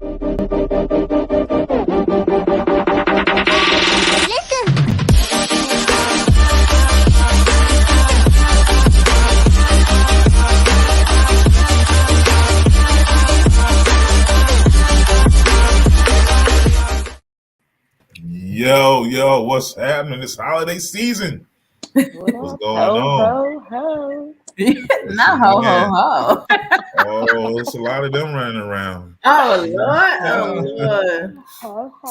Yo, what's happening this holiday season? What's going on? Ho. Not ho, ho, ho. Oh, it's a lot of them running around. Oh, Lord.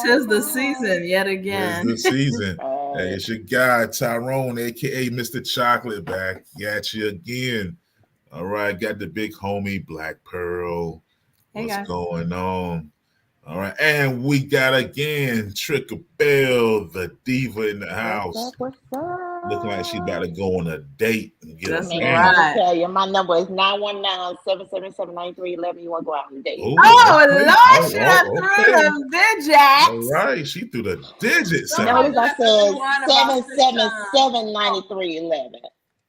Tis the season yet again. It's the season. Hey, it's your guy, Tyrone, a.k.a. Mr. Chocolate, back at you again. All right, got the big homie, Black Pearl. What's going on? All right, and we got again Trickle Bell, the diva in the house. What's up? Looking like she about to go on a date and get That's a right. I tell you, my number is 919-777-9311. You want to go out on a date? Oh, Lord, she done threw them digits. All right, she threw the digits. Notice I said 777-9311.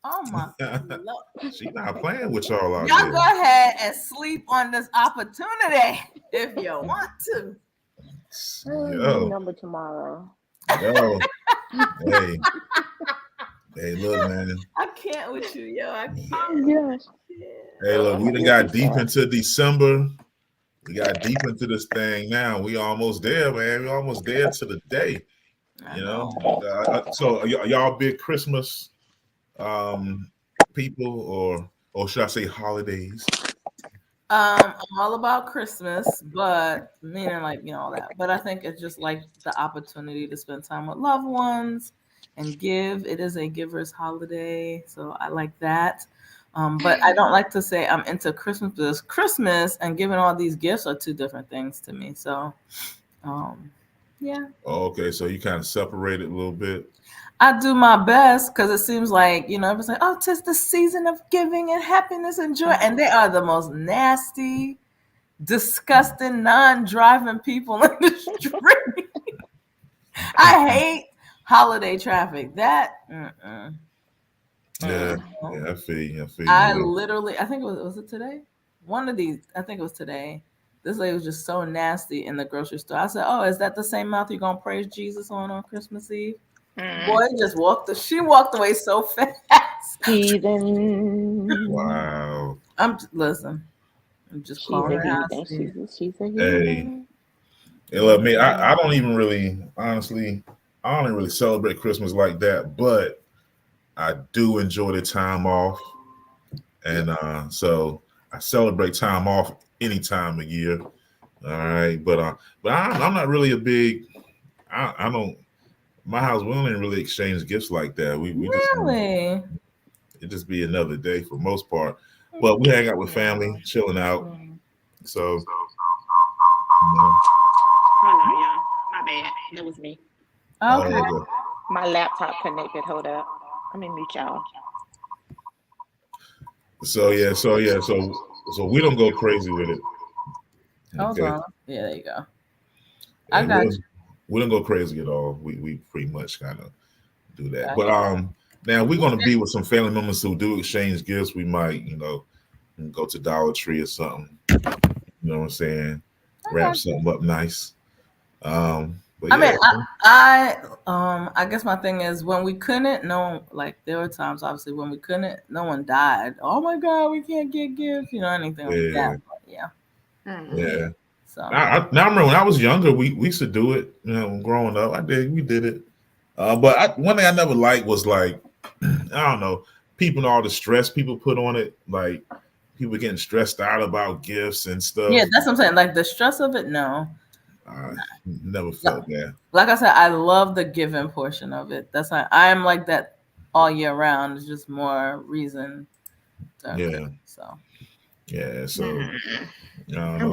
Oh my Lord. She not playing with y'all out Y'all there. go ahead and sleep on this opportunity if you want to. Yo, Number tomorrow. yo, hey, look, man. I can't with you, yo. I can't. Yes. Hey, look, we done got deep into December. We got deep into this thing now. We almost there, man. We almost there to the day. You know. So y'all big Christmas people, or should I say holidays? I'm all about Christmas, but meaning like, you know, all that. But I think it's just like the opportunity to spend time with loved ones and give. It is a giver's holiday, so I like that. But I don't like to say I'm into Christmas because Christmas and giving all these gifts are two different things to me. So, yeah. Oh, okay, so you kind of separate it a little bit. I do my best because it seems like, you know, everyone's like, oh, 'tis the season of giving and happiness and joy. And they are the most nasty, disgusting, non-driving people in the street. I hate holiday traffic. That, Yeah, I feel you. I literally, I think was it today? One of these, I think it was today. This lady was just so nasty in the grocery store. I said, oh, is that the same mouth you're going to praise Jesus on Christmas Eve? Boy, she walked away so fast. Wow. I'm just calling her out. She's a heathen. Hey, look, me, I don't even really, honestly, I don't even really celebrate Christmas like that, but I do enjoy the time off. And so I celebrate time off any time of year. All right. But I'm not really a big, I don't, my house, we don't even really exchange gifts like that. We really? It just be another day for most part. But we hang out with family, chilling out. So, you know. Hold on, y'all. My bad. That was me. Okay. My laptop connected. Hold up. Let me mute y'all. So we don't go crazy with it. Okay. Hold on. Yeah, there you go. I got you. We don't go crazy at all. We pretty much kind of do that. But now we're gonna be with some family members who do exchange gifts. We might, you know, go to Dollar Tree or something. You know what I'm saying? Wrap something up nice. But I guess my thing is when we couldn't, there were times obviously when we couldn't, no one died. Oh my God, we can't get gifts, you know, anything like that. But yeah. So I remember when I was younger, we used to do it. You know, growing up, we did it. But one thing I never liked was like, I don't know, people and all the stress people put on it, like people getting stressed out about gifts and stuff. Yeah, that's what I'm saying. Like the stress of it, no. I never felt that. Like I said, I love the giving portion of it. That's why I'm like that all year round. It's just more reason. So. I don't know.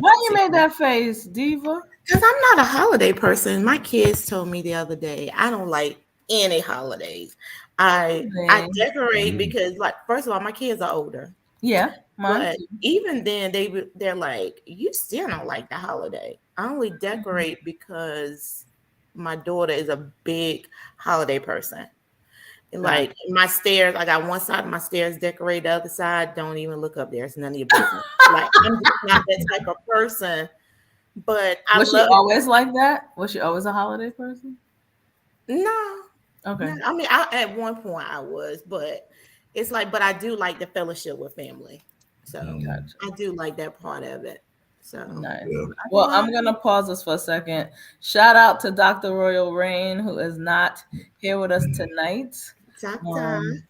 Why you made that face, Diva? Because I'm not a holiday person. My kids told me the other day I don't like any holidays. I decorate because, like, first of all, my kids are older. Yeah, but even then, they're like, you still don't like the holiday. I only decorate because my daughter is a big holiday person. Like my stairs, I got one side of my stairs decorated, the other side, don't even look up there. It's none of your business. Like I'm just not that type of person But I Was she love always like that? Was she always a holiday person? no. Okay. No, I mean, at one point I was, but it's like, but I do like the fellowship with family. So Gotcha. I do like that part of it. So Nice. Yeah. Well, I'm gonna pause this for a second. Shout out to Dr. Royal Rain, who is not here with us tonight.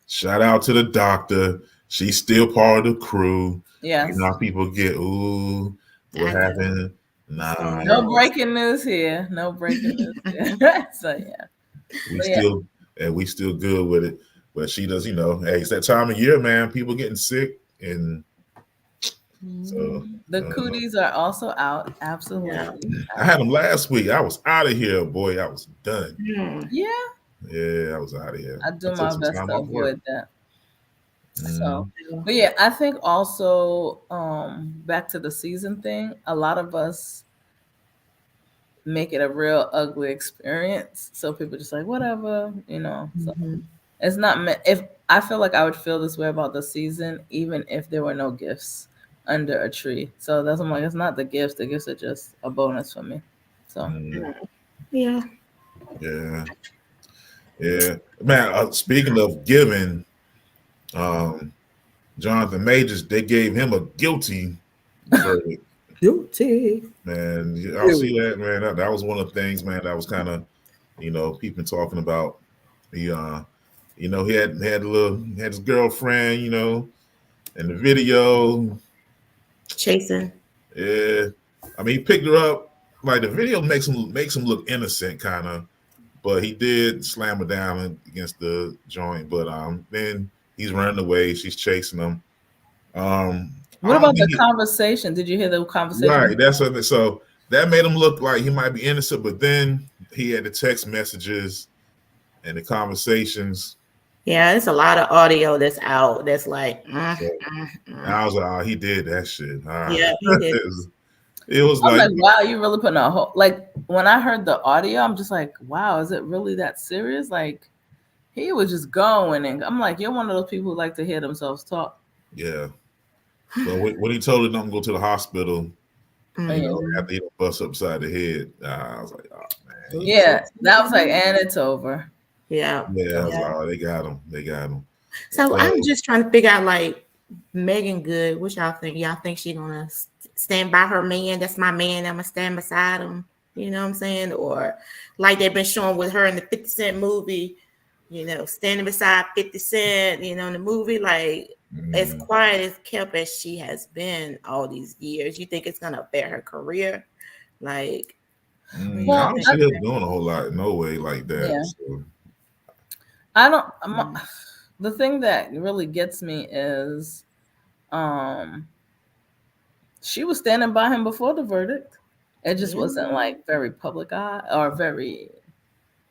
Shout out to the doctor. She's still part of the crew. Yes. You know how people get, ooh, what I know. happened? Nah. No breaking news here. No breaking news here. So yeah. We still good with it. But she does, you know, hey, it's that time of year, man. People getting sick, and so The cooties are also out. Absolutely. Yeah. I had them last week. I was out of here, boy. I was done. Yeah. Yeah, I was out of here. I do took my some best time to off work. avoid that. So, but yeah, I think also back to the season thing, a lot of us make it a real ugly experience. So people just like, whatever, you know. So it's not meant. If I feel like I would feel this way about the season, even if there were no gifts under a tree. So that's I'm like, it's not the gifts. The gifts are just a bonus for me. So Yeah. Man, speaking of giving, Jonathan Majors, they gave him a guilty verdict. Guilty. Man, y'all see that, man? That was one of the things, man, that was kind of, you know, people talking about. He you know, he had his girlfriend, you know, in the video. Chasing. Yeah. I mean, he picked her up. Like, the video makes him look innocent, kind of, but he did slam her down against the joint. But then he's running away. She's chasing him. what about the conversation? Did you hear the conversation? Right. That's what. So that made him look like he might be innocent, but then he had the text messages and the conversations. Yeah, it's a lot of audio that's out. That's like, I was like, oh, he did that shit. Yeah, he did. It was I'm like, wow, you really putting a whole, like, when I heard the audio, I'm just like, wow, is it really that serious? Like, he was just going, and I'm like, you're one of those people who like to hear themselves talk. Yeah. But when he told her not to go to the hospital, you know, after he bust upside the head, I was like, oh man. Yeah, that was like, and it's over. Yeah. Yeah, I was like, oh, they got him. They got him. So I'm just trying to figure out, like, Megan Good, what y'all think? Y'all think she gonna stand by her man? That's my man. I'm gonna stand beside him. You know what I'm saying? Or like they've been showing with her in the 50 Cent movie, you know, standing beside 50 Cent, you know, in the movie, like as quiet as kept as she has been all these years. You think it's gonna affect her career? Like, I don't see her doing a whole lot, no way like that. Yeah. So. I don't. The thing that really gets me is, she was standing by him before the verdict. It just wasn't like very public eye or very.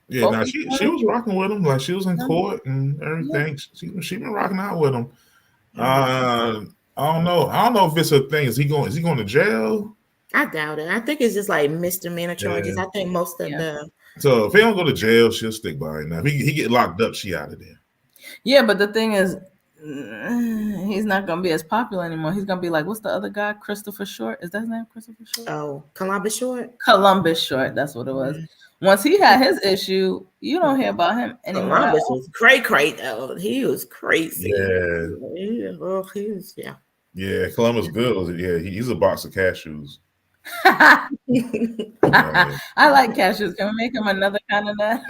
Yeah, now she was rocking with him, like she was in court and everything. Yeah. She been rocking out with him. I don't know if it's a thing. Is he going to jail? I doubt it. I think it's just like misdemeanor charges. I think most of the. So if he don't go to jail, she'll stick by him. Now if he get locked up, she out of there. Yeah, but the thing is, he's not gonna be as popular anymore. He's gonna be like, what's the other guy? Christopher Short. Is that his name? Christopher Short? Oh, Columbus Short. Columbus Short. That's what it was. Once he had his issue, you don't hear about him anymore. Columbus was cray though. He was crazy. Yeah. Yeah. Yeah, Columbus good. Yeah, he's a box of cashews. I like cashews. Can we make him another kind of nut?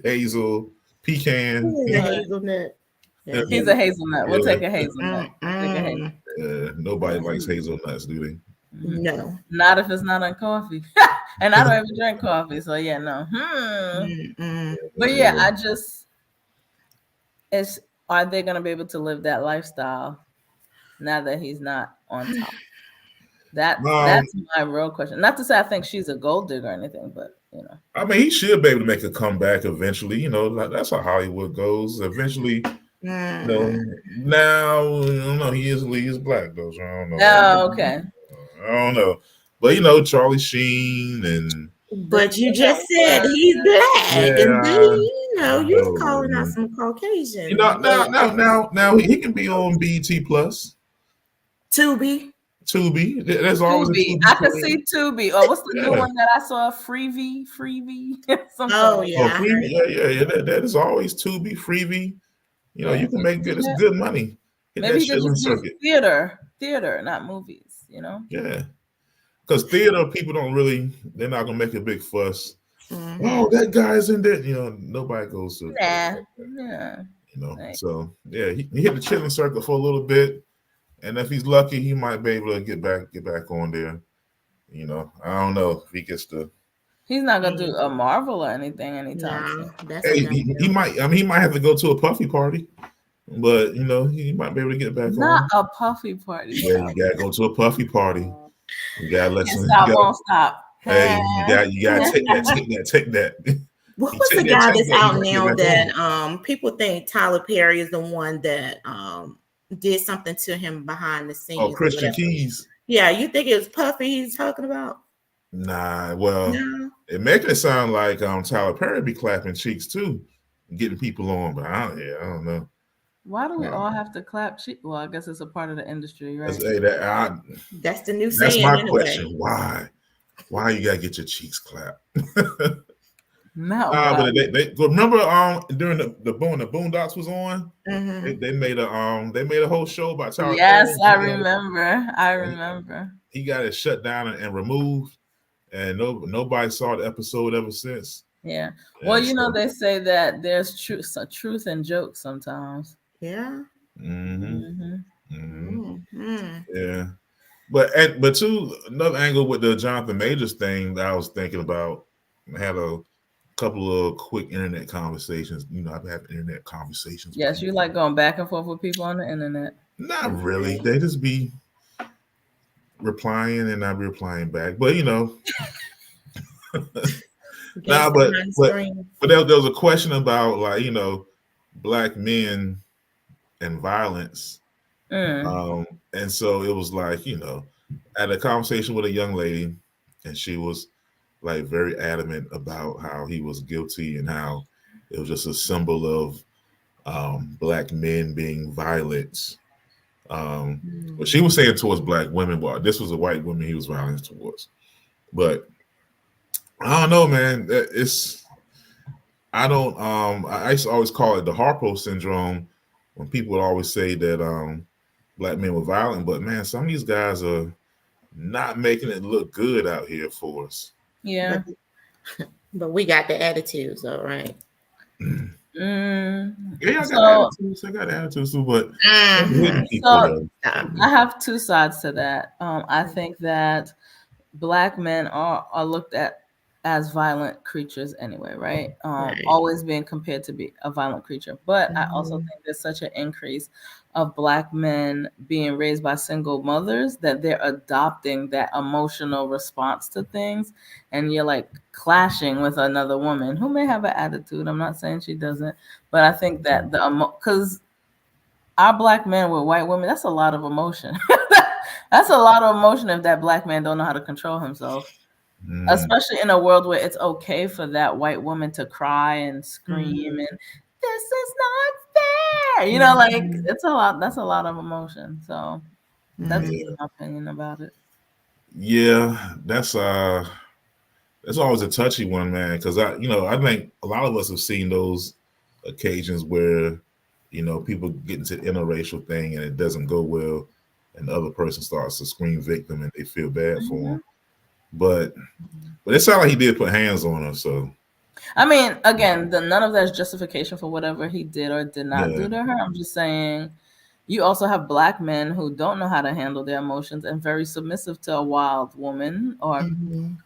Hazel, pecan. He's a hazelnut. Yeah. He's a hazelnut. We'll take a hazelnut. Nobody likes hazelnuts, do they? No. Not if it's not on coffee. And I don't even drink coffee, so yeah, no. But yeah, are they gonna be able to live that lifestyle now that he's not on top? That's my real question. Not to say I think she's a gold digger or anything, but you know. I mean, he should be able to make a comeback eventually. You know, that's how Hollywood goes. Eventually, you know, now I don't know. He is black though, so I don't know. Oh, okay. I don't know, but you know, Charlie Sheen and. But you just said he's black, and then you know you're calling out some Caucasian. You know, now he can be on BET Plus. Tubi. Tubi. There's always a Tubi. Tubi. I could player. see Tubi. Or what's the new Yeah. one that I saw? Freebie. Something Oh like yeah, Oh, I Freebie. heard. Yeah. That is always Tubi, Freebie. You know, Yeah. you can make good. It's Yeah. good money. Hit Maybe that he could shilling just do circuit. theater, not movies, you know? Yeah, because theater people don't really. They're not gonna make a big fuss. Mhm. Oh, that guy's in there. You know, nobody goes to. Nah. Yeah. You know, Right. so yeah, he hit the chilling circuit for a little bit, and if he's lucky, he might be able to get back on there. You know, I don't know if he gets to. He's not gonna do a Marvel or anything anytime No, soon. that's Hey, a he no. might. I mean, he might have to go to a puffy party, but you know, he might be able to get back Not on. a puffy party. Yeah, you gotta go to a puffy party. You gotta let Can't some. stop, won't stop. Hey, you gotta take that. What You was take the guy take that's you out gotta get now back on. that people think Tyler Perry is the one that did something to him behind the scenes? Oh, or Christian whatever? Keys. Yeah, you think it was Puffy he's talking about? Nah, well, No. it making it sound like Tyler Perry be clapping cheeks too, getting people on, but I don't know. Why do we all have to clap cheek? Well, I guess it's a part of the industry, right? That's the new That's saying my anyway. question. Why you gotta get your cheeks clapped? Not But why. they remember during the Boondocks was on, Mhm. they made a whole show about Tyler Yes, Perry. I remember. I remember. He got it shut down and removed, and nobody saw the episode ever since. Yeah. Well, And you know, so- they say that there's truth in jokes sometimes. Yeah. Mhm. Mhm. Mhm. Yeah, but too, another angle with the Jonathan Majors thing that I was thinking about. I had a couple of quick internet conversations. You know, I've had internet conversations. with Yes, you people. like going back and forth with people on the internet. Not really. They just be replying and not replying back. But you know, nah. But there was a question about, like, you know, black men and violence. And so it was like, you know, I had a conversation with a young lady, and she was like very adamant about how he was guilty and how it was just a symbol of black men being violent. But she was saying towards black women, but this was a white woman he was violent towards. But I don't know, man. I used to always call it the Harpo syndrome when people would always say that black men were violent, but man, some of these guys are not making it look good out here for us. Yeah. But we got the attitudes, all right. Yeah, I So- got attitudes. I got attitudes too, but So I have two sides to that. I think that black men are looked at as violent creatures anyway, right? Right. Always being compared to be a violent creature. But I also think there's such an increase of black men being raised by single mothers that they're adopting that emotional response to things, and you're like clashing with another woman who may have an attitude. I'm not saying she doesn't, but I think that because our black men with white women, that's a lot of emotion. That's a lot of emotion if that black man don't know how to control himself. Especially in a world where it's okay for that white woman to cry and scream and this is not fair. You know, like it's a lot. That's a lot of emotion. So that's my opinion about it. Yeah, that's always a touchy one, man. Because I think a lot of us have seen those occasions where, you know, people get into the interracial thing and it doesn't go well, and the other person starts to scream victim and they feel bad for him. But it sounded like he did put hands on her. So I mean, again, none of that is justification for whatever he did or did not do to her. I'm just saying, you also have black men who don't know how to handle their emotions and very submissive to a wild woman or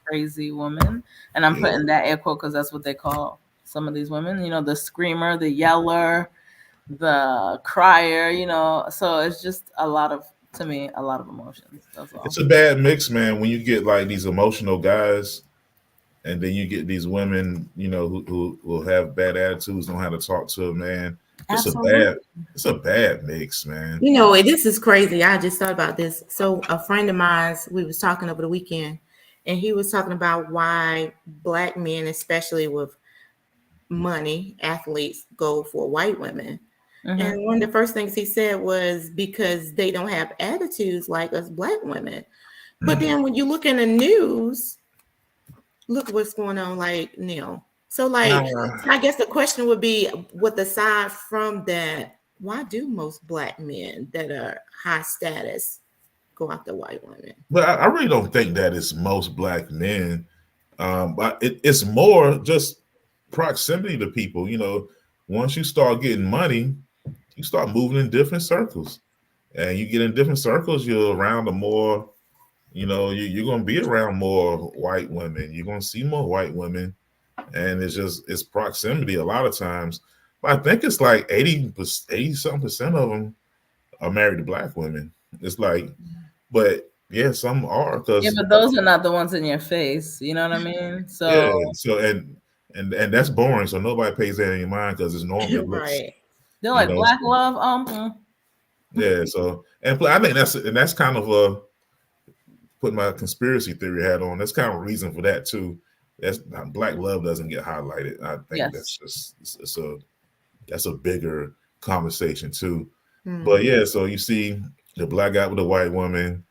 crazy woman. And I'm putting that air quote because that's what they call some of these women. You know, the screamer, the yeller, the crier. You know, so it's just to me, a lot of emotions. That's all. It's a bad mix, man. When you get like these emotional guys, and then you get these women, you know, who will have bad attitudes, don't know how to talk to a man. It's a bad mix, man. You know, this is crazy. I just thought about this. So a friend of mine, we was talking over the weekend, and he was talking about why black men, especially with money, athletes, go for white women. And one of the first things he said was because they don't have attitudes like us black women. But then when you look in the news, look what's going on, like Neil. So like, I guess the question would be, with aside from that, why do most black men that are high status go after white women? But I really don't think that it's most black men. But it's more just proximity to people. You know, once you start getting money, you start moving in different circles, and you get in different circles, you're around the more, you know, you're going to be around more white women. You're going to see more white women, and it's proximity a lot of times. But I think it's like 80-something% of them are married to black women. It's like, but yeah, some are, because but those are not the ones in your face. You know what I mean? So yeah, so and that's boring. So nobody pays that in your mind because it's normal. It looks, Right. they're like, know, black love. Yeah. So and I think that's kind of a, put my conspiracy theory hat on. That's kind of a reason for that too. That's black love doesn't get highlighted. I think that's just that's a bigger conversation too. But yeah, so you see the black guy with the white woman.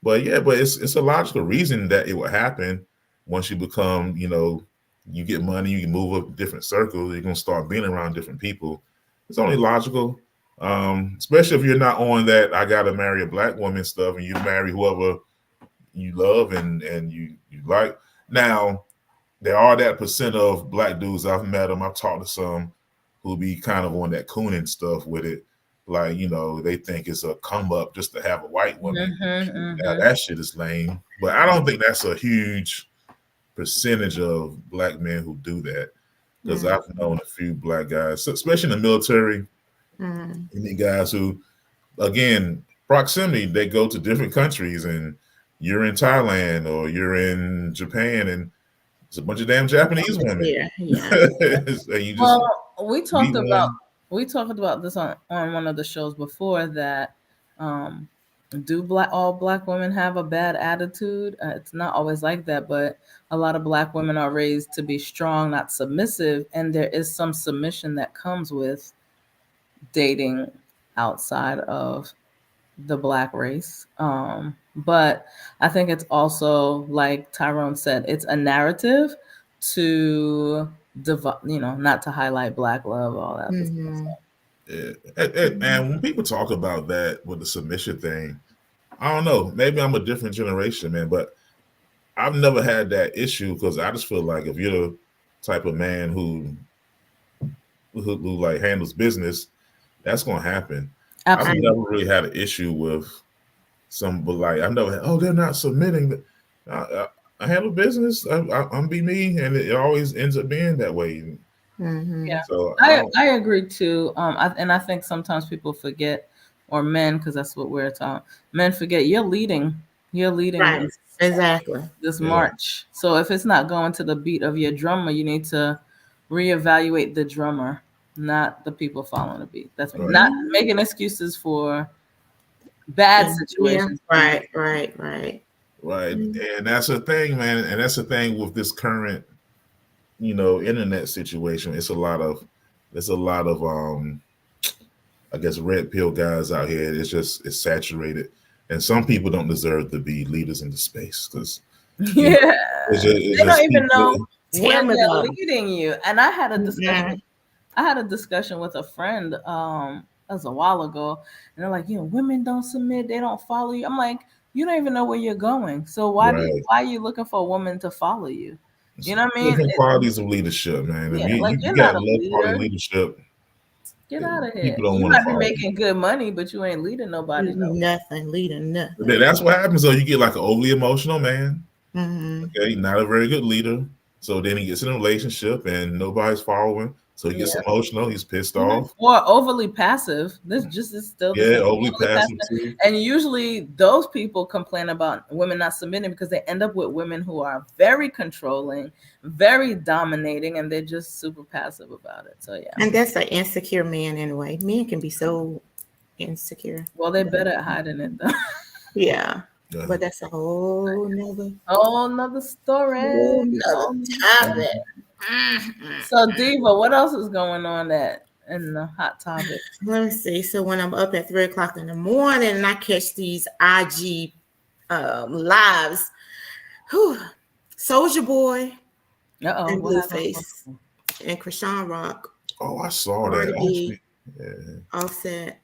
But yeah, but it's a logical reason that it would happen once you become, you know, you get money, you can move up different circles, you're gonna start being around different people. It's only logical. Especially if you're not on that I gotta marry a black woman stuff, and you marry whoever you love and you like. Now, there are that percent of black dudes, I've met them, I've talked to some who be kind of on that cooning stuff with it. Like, you know, they think it's a come up just to have a white woman. Now, that shit is lame. But I don't think that's a huge percentage of black men who do that. Because I've known a few black guys, especially in the military, any guys who, again, proximity, they go to different countries, and you're in Thailand or you're in Japan, and it's a bunch of damn Japanese women. Yeah. We talked about this on one of the shows before, that do all black women have a bad attitude? It's not always like that, but a lot of black women are raised to be strong, not submissive, and there is some submission that comes with dating outside of the black race. But I think it's also, like Tyrone said, it's a narrative to not to highlight black love, all that stuff. Yeah. And when people talk about that with the submission thing, I don't know, maybe I'm a different generation, man, but I've never had that issue, because I just feel like if you're the type of man who like handles business, that's gonna happen. Absolutely. I've never really had an issue with but like I've never had, they're not submitting. I handle business. I'm be me, and it always ends up being that way. Yeah, so I agree too. I think sometimes people forget, or men, because that's what we're talking. Men forget you're leading. Right. This march. So if it's not going to the beat of your drummer, you need to reevaluate the drummer, not the people following the beat. That's right. Not making excuses for bad situations. Right. And that's the thing, man. And that's the thing with this current, internet situation. It's a lot of I guess red pill guys out here. It's saturated, and some people don't deserve to be leaders in the space, because they don't even know when they're leading you. And I had a discussion. I had a discussion with a friend that was a while ago, and they're like, women don't submit, they don't follow you. I'm like, you don't even know where you're going, so why are you looking for a woman to follow you? You know what I mean? Different qualities of leadership, man. Yeah, you got low quality leadership. Get out of here. You might be making good money, but you ain't leading nobody. Leading nothing. That's what happens. So you get like an overly emotional man. Okay, not a very good leader. So then he gets in a relationship and nobody's following. So he gets emotional. He's pissed off. Or overly passive. This just is still overly passive too. And usually those people complain about women not submitting because they end up with women who are very controlling, very dominating, and they're just super passive about it. So and that's an insecure man anyway. Men can be so insecure. Well, they're better at hiding it though. Yeah. But that's a whole nother story. Whole nother topic. So Diva, what else is going on that in the hot topic? Let me see. So when I'm up at 3 o'clock in the morning and I catch these IG lives, Soldier Boy Uh-oh, and what happened? Blueface and Krishan Rock, Oh, I saw Cardi that. B, Yeah. Offset.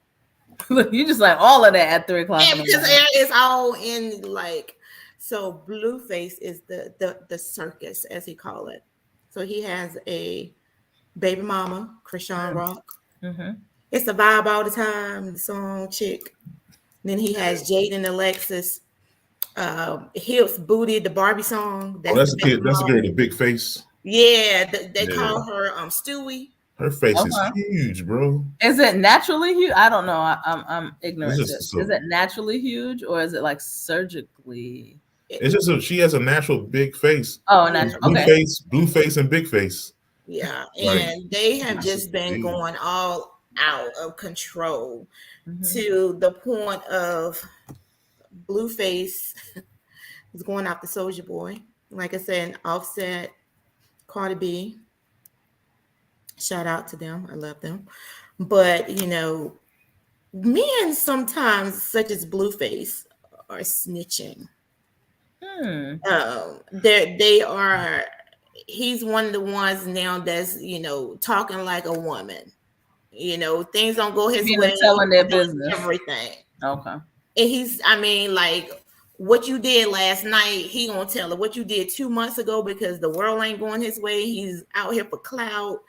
Look, you just like all of that at 3 o'clock. Yeah, in the because morning. it's all in like. So Blueface is the circus, as he call it. So he has a baby mama, Krishan Rock. Mhm. It's the vibe all the time. The song chick. Then he has Jaden Alexis, Hips Booty, the Barbie song. Oh, That's that's the a baby kid. That's a girl mama. with a big face. Yeah, they Yeah. call her Stewie. Her face is Okay. huge, bro. Is it naturally huge? I don't know. I'm ignorant. It's To just it. Is it naturally huge or is it like surgically? It's just she has a natural big face. Oh, natural. Blue Okay. face, and big face. Yeah, Like, and they have it's just been big. going all out of control Mhm. to the point of Blueface is going after Soldier Boy. Like I said, Offset, Cardi B. Shout out to them. I love them. But men sometimes, such as Blueface, are snitching. They are. He's one of the ones now that's talking like a woman. Things don't go his Meaning way. telling their He does business. everything. Okay. And he's, I mean, like what you did last night, he gonna tell her what you did 2 months ago because the world ain't going his way. He's out here for clout.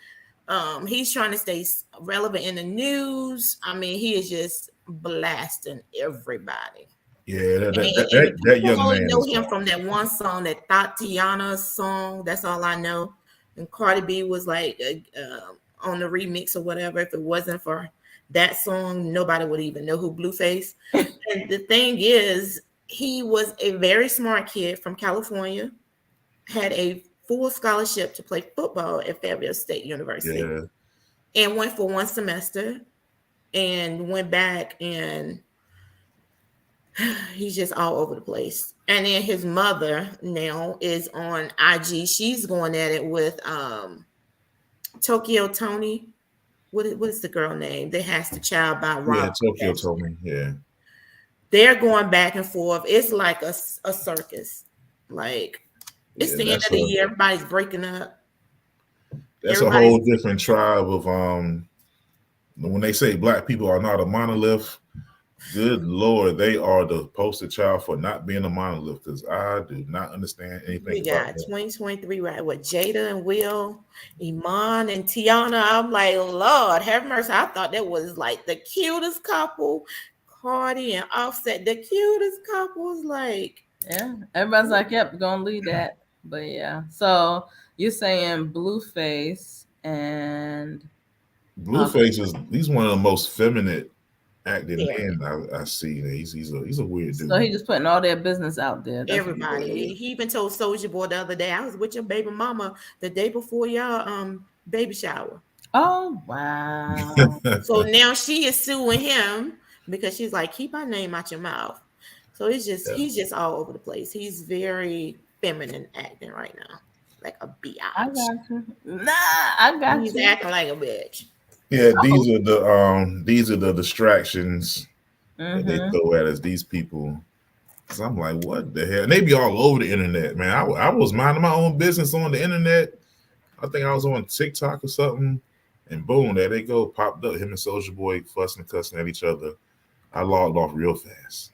He's trying to stay relevant in the news. I mean, he is just blasting everybody. Yeah, that People young only man know is him from that one song, that Tatiana song. That's all I know. And Cardi B was like on the remix or whatever. If it wasn't for that song, nobody would even know who Blueface. And the thing is, he was a very smart kid from California, had a full scholarship to play football at Fayetteville State University, Yeah. and went for one semester and went back, and he's just all over the place. And then his mother now is on IG. She's going at it with Tokyo Tony. What is the girl name that has the child by Rob? Yeah, Tokyo told me. Yeah. They're going back and forth. It's like a circus. Like it's the end of the year. Everybody's breaking up. That's a whole different tribe of when they say black people are not a monolith. Good Lord, they are the poster child for not being a monolith because I do not understand anything. We got 2023 right with Jada and Will, Iman and Tiana. I'm like, Lord, have mercy. I thought that was like the cutest couple. Cardi and Offset, the cutest couples. Like, yeah, everybody's like, yep, gonna lead that. But yeah, so you're saying Blueface and Blueface he's one of the most feminine acting men I see. He's a weird dude. So he just putting all their business out there. That's everybody. He even told Soulja Boy the other day, I was with your baby mama the day before y'all baby shower. Oh wow. So now she is suing him because she's like, keep our name out your mouth. So it's just he's just all over the place. He's very feminine acting right now. Like a bitch. I got you. Nah, I got He's you. acting like a bitch. Yeah, these are the distractions that they throw at us, these people. So I'm like, what the hell? And they be all over the internet, man. I was minding my own business on the internet. I think I was on TikTok or something, and boom, there they go, popped up. Him and Soulja Boy fussing and cussing at each other. I logged off real fast.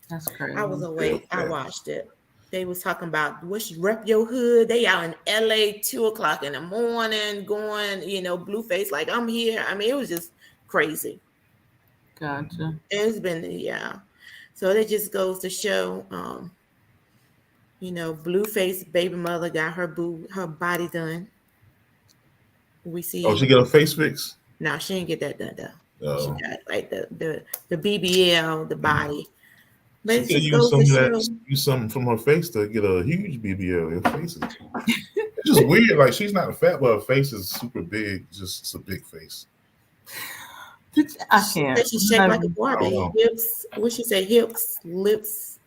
That's crazy. I was awake. I watched it. They was talking about what's rep your hood. They out in LA 2 o'clock in the morning going, Blueface like I'm here. I mean, it was just crazy. Gotcha. It's been So it just goes to show, Blueface baby mother got her body done. We see. Oh, she got a face fix? No, she didn't get that done though. Oh. She got like the BBL, the body. But she use something from her face to get a huge BBL. Her face is it's just weird. Like she's not fat, but her face is super big. It's a big face. I can't. She shake like a Barbie. Hips. What she say? Hips, lips,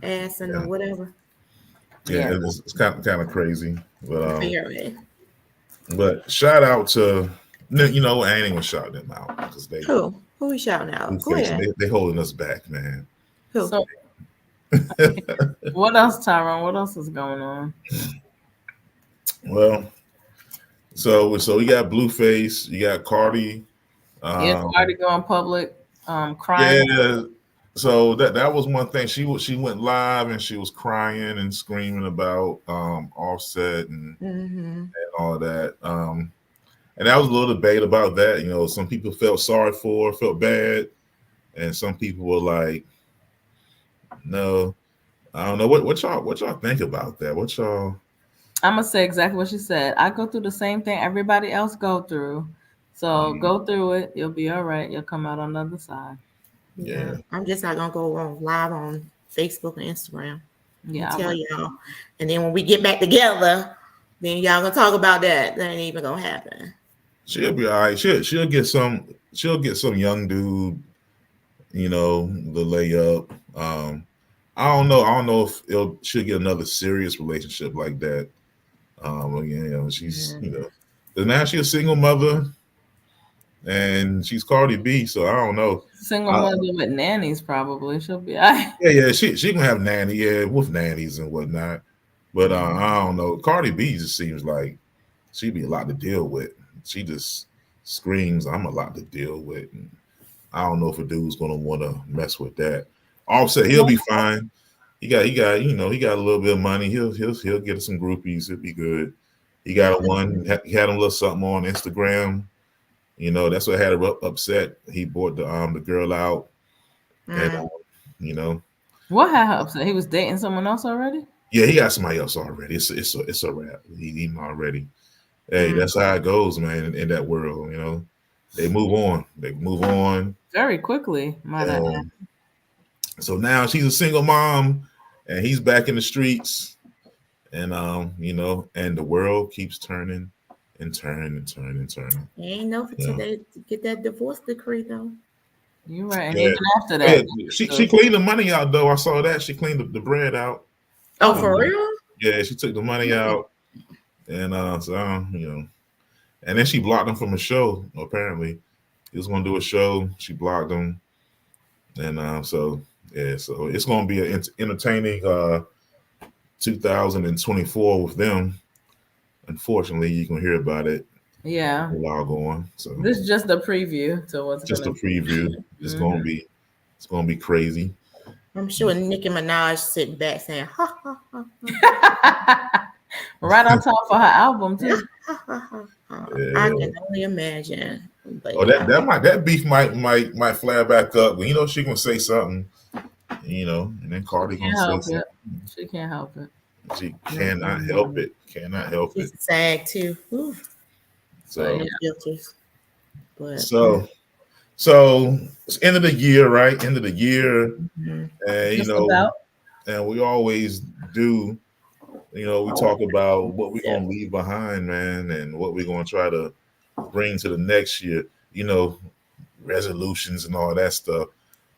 ass, and whatever. Yeah, it's kind of crazy. But shout out to No, you know, I ain't even gonna shout them out because they Who we shouting out? Go ahead. they holding us back, man. Who? So, what else, Tyrone? What else is going on? Well, so we got Blueface, you got Cardi. Yeah, Cardi going public, crying. Yeah. So that was one thing. She went live and she was crying and screaming about Offset and all that. And that was a little debate about that. You know, some people felt sorry for her, felt bad, and some people were like, "No, I don't know." What y'all think about that? What y'all? I'm gonna say exactly what she said. I go through the same thing everybody else go through. So go through it. You'll be all right. You'll come out on the other side. Yeah. I'm just not gonna go on live on Facebook and Instagram. Yeah, I'll tell y'all. And then when we get back together, then y'all gonna talk about that. That ain't even gonna happen. She'll be all right. She'll get some young dude, you know, the layup. I don't know if she'll get another serious relationship like that. You know, she's you know, but now she's a single mother, and she's Cardi B. So I don't know. Single mother with nannies, probably she'll be all right. Yeah, she gonna have nanny, with nannies and whatnot. But I don't know. Cardi B just seems like she'd be a lot to deal with. She just screams, "I'm a lot to deal with." And I don't know if a dude's gonna want to mess with that. Offset, he'll be fine. He got you know, he got a little bit of money. He'll get some groupies. He'll be good. He got he had a little something on Instagram. You know, that's what had her upset. He bought the girl out, and you know, what had her upset? He was dating someone else already. Yeah, he got somebody else already. It's a wrap. He already. Hey, that's how it goes, man. In that world, you know, they move on. They move on very quickly. So now she's a single mom, and he's back in the streets, and you know, and the world keeps turning and turning and turning and turning. Ain't no for today to get that divorce decree though. You're right. And even after that, she cleaned the money out though. I saw that she cleaned the bread out. Oh, for real? Yeah, she took the money out, and so you know, and then she blocked him from a show. Apparently, he was going to do a show. She blocked him, and so yeah, so it's going to be an entertaining 2024 with them. Unfortunately, you can hear about it. Yeah, a while going. So this is just a preview to what's just a preview. It's gonna be crazy. I'm sure Nicki Minaj sitting back saying, ha, ha, ha. Right on top for her album too. I can only imagine. But that beef might flare back up. But you know she gonna say something, you know, and then Cardi gonna say something. She can't help it. She cannot help it. Cannot help it. She's SAG too. Ooh. So but so it's end of the year, right? End of the year, and you know, and we always do. You know, we talk about what we're gonna leave behind, man, and what we're gonna try to bring to the next year. You know, resolutions and all that stuff.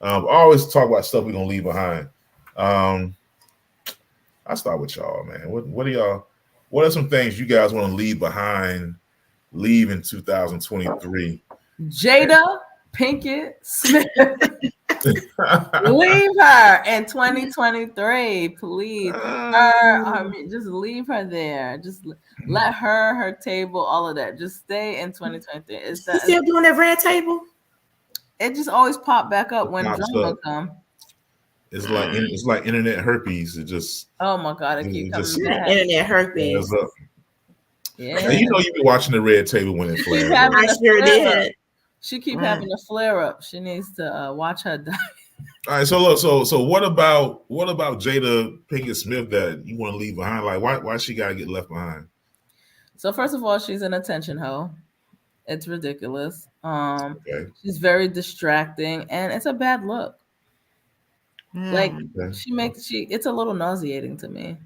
I always talk about stuff we're gonna leave behind. I start with y'all, man. What are y'all? What are some things you guys want to leave behind? Leave in 2023. Jada Pinkett Smith. Leave her in 2023, please. Just leave her there. Just let her table, all of that. Just stay in 2023. Is that still doing that red table? It just always pop back up when drama come. It's like internet herpes. It just oh my god, it keeps coming back. Internet herpes. Yeah, and you know you be watching the red table when it flares. I sure did. She keep having a flare up. She needs to watch her die. All right, so look, so what about Jada Pinkett Smith that you want to leave behind? Like, why she gotta get left behind? So first of all, she's an attention hoe. It's ridiculous. She's very distracting, and it's a bad look. Like it's a little nauseating to me.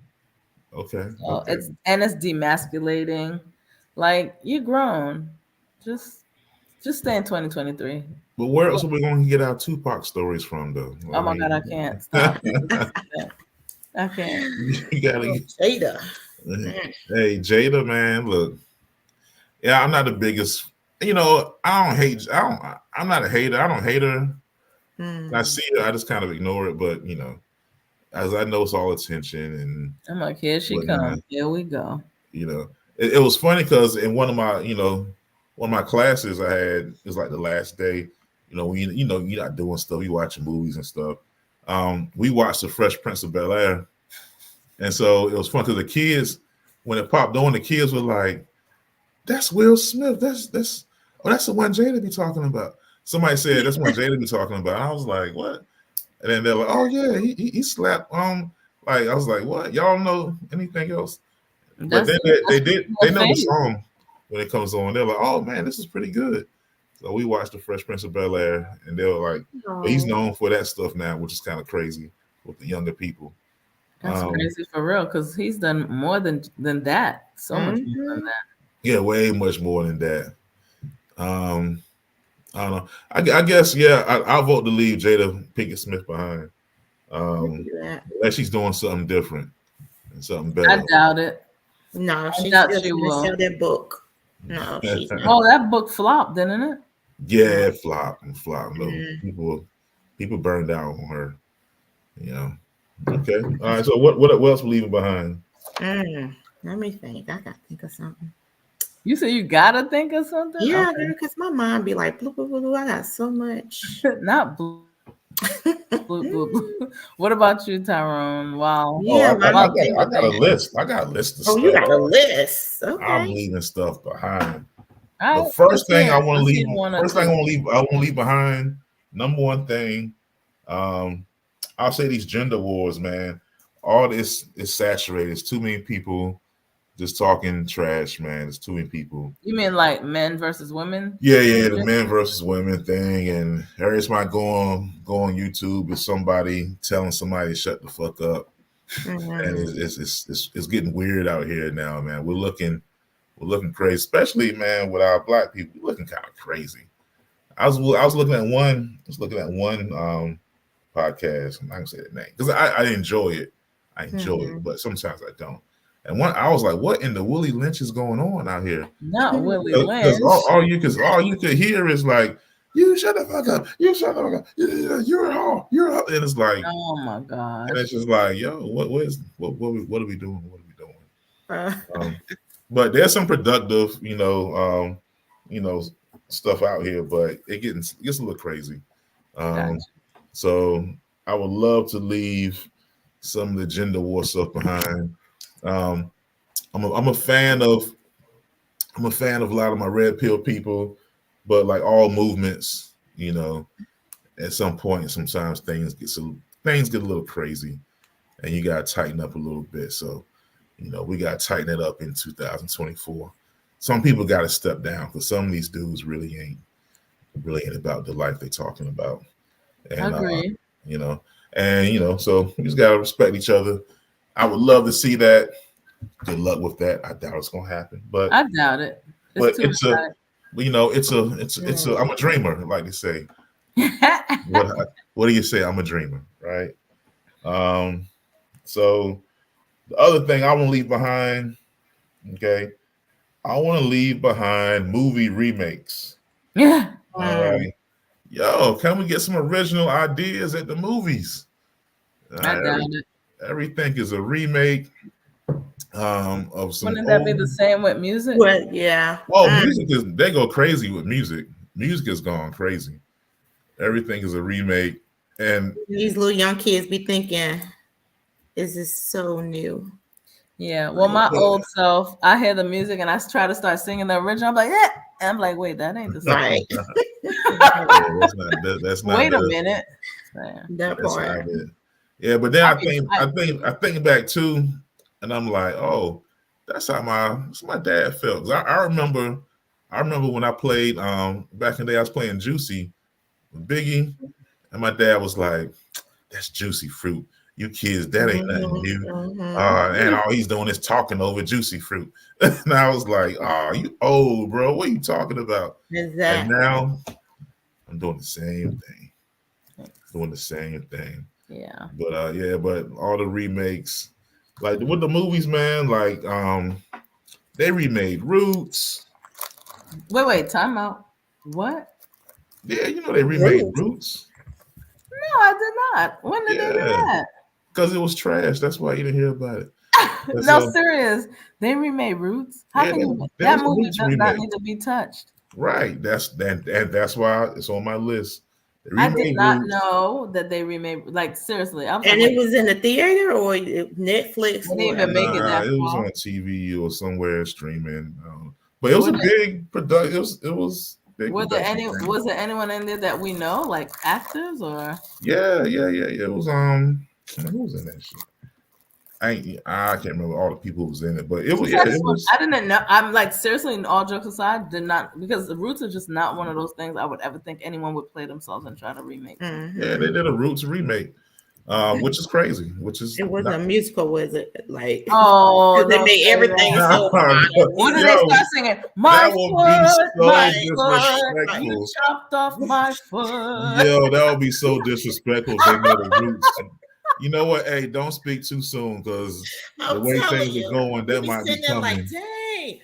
Okay. So it's demasculating. Like, you're grown. Just stay in 2023. But where else are we going to get our Tupac stories from, though? Oh my God, I can't stop. I can't. You gotta Jada. Hey, Jada, man, look. Yeah, I'm not the biggest. I don't hate. I'm not a hater. I don't hate her. I see it, I just kind of ignore it. But as I know, it's all attention and I'm like, here she comes. Here we go. It was funny because in one of my classes I had, it was like the last day. When you're not doing stuff, you watching movies and stuff. We watched The Fresh Prince of Bel-Air, and so it was fun because the kids, when it popped on, the kids were like, "That's Will Smith. That's the one Jada be talking about." Somebody said that's what Jada be talking about. I was like, what? And then they're like, oh yeah, he slapped like I was like, what? Y'all know anything else? But then they know the song when it comes on. They're like, oh man, this is pretty good. So we watched The Fresh Prince of Bel-Air, and they were like, well, he's known for that stuff now, which is kind of crazy with the younger people. That's crazy for real, because he's done more than that. So much more than that. Yeah, way much more than that. I don't know. I guess, I'll vote to leave Jada Pinkett Smith behind. Unless she's doing something different and something better. I doubt it. No, she will sell that book. No, she's not. Oh, that book flopped, didn't it? Yeah, it flopped. No, people burned out on her. Okay. All right. So what else we leaving behind? Let me think. I gotta think of something. You said you gotta think of something? Yeah, because my mind be like, blue, blue, blue, I got so much. Not blue. Blue. What about you, Tyrone? Wow. Yeah, I got a list. I got a list of stuff. You got a list. Okay. I'm leaving stuff behind. The first thing I want to leave. I want to leave behind. Number one thing, I'll say these gender wars, man. All this is saturated. It's too many people just talking trash, man. There's too many people. You mean like men versus women? Yeah, the men versus women thing. And every time I go on YouTube, is somebody telling somebody to shut the fuck up. And it's getting weird out here now, man. We're looking crazy, especially, man, with our black people. We're looking kind of crazy. I was looking at one podcast. I'm not gonna say that name because I enjoy it. I enjoy it, but sometimes I don't. And I was like, what in the Willie Lynch is going on out here? Not Willie Lynch. Because all you could hear is like, you shut the fuck up. You shut the fuck up. You're a whore. You're a... And it's like, oh my God. And it's just like, yo, what are we doing? What are we doing? But there's some productive, stuff out here, but it gets a little crazy. Gotcha. So I would love to leave some of the gender war stuff behind. I'm a fan of a lot of my red pill people, but like all movements, at some point, sometimes things get a little crazy, and you gotta tighten up a little bit. So, we gotta tighten it up in 2024. Some people gotta step down because some of these dudes really ain't about the life they're talking about. And, I agree. So we just gotta respect each other. I would love to see that. Good luck with that. I doubt it's gonna happen, but I doubt it. I'm a dreamer, like they say. What do you say? I'm a dreamer, right? So the other thing I want to leave behind, okay, I want to leave behind movie remakes. Yeah. All right. Yo, can we get some original ideas at the movies? I doubt it. Everything is a remake of some. Wouldn't that be the same with music? Well, yeah. Well, they go crazy with music. Music has gone crazy. Everything is a remake, and these little young kids be thinking, "This is so new." Yeah. Well, my old self, I hear the music and I try to start singing the original. I'm like, yeah. And I'm like, wait, that ain't the same. Right. That's not. Wait a minute. That part. Yeah, but then I think back too, and I'm like, oh, that's how my dad felt. I remember when I played back in the day, I was playing Juicy with Biggie, and my dad was like, that's Juicy Fruit. You kids, that ain't nothing new. And all he's doing is talking over Juicy Fruit. And I was like, oh, you old, bro. What are you talking about? Exactly. And now I'm doing the same thing. Yeah. But all the remakes, like with the movies, man, like they remade Roots, Wait, time out. What? Yeah, you know they remade Roots. Roots. No, I did not. When did they do Yeah, that? because it was trash. That's why you didn't hear about it. And No, so serious. They remade Roots. How yeah, can you? that That was a movie Roots does not remake. need to be touched. Right. That's why it's on my list. They I did remade not Roots. know that they remade. Like seriously, I was And like, it was in the theater or Netflix they didn't or even make it Nah, that it was far. on TV or somewhere streaming. I don't know. But it was Were a there, big production. It was big were there production. any? Was there anyone in there that we know, like actors or? Yeah. It was who was in that shit? I can't remember all the people who was in it, but it was I it was I didn't know. I'm like seriously, in all jokes aside, did not because the Roots are just not one of those things I would ever think anyone would play themselves and try to remake. yeah, they did a Roots remake. Which is crazy, which is it wasn't not a musical, was it? Like Oh, they don't made say everything that. so What did yo, they start singing? that My would be foot, so my like, foot, like, you disrespectful. chopped off my foot. Yo, that would be so disrespectful if they made a Roots. You know what? Hey, don't speak too soon because the I'm way telling things are you, going, you that be might be sitting there like, coming. dang.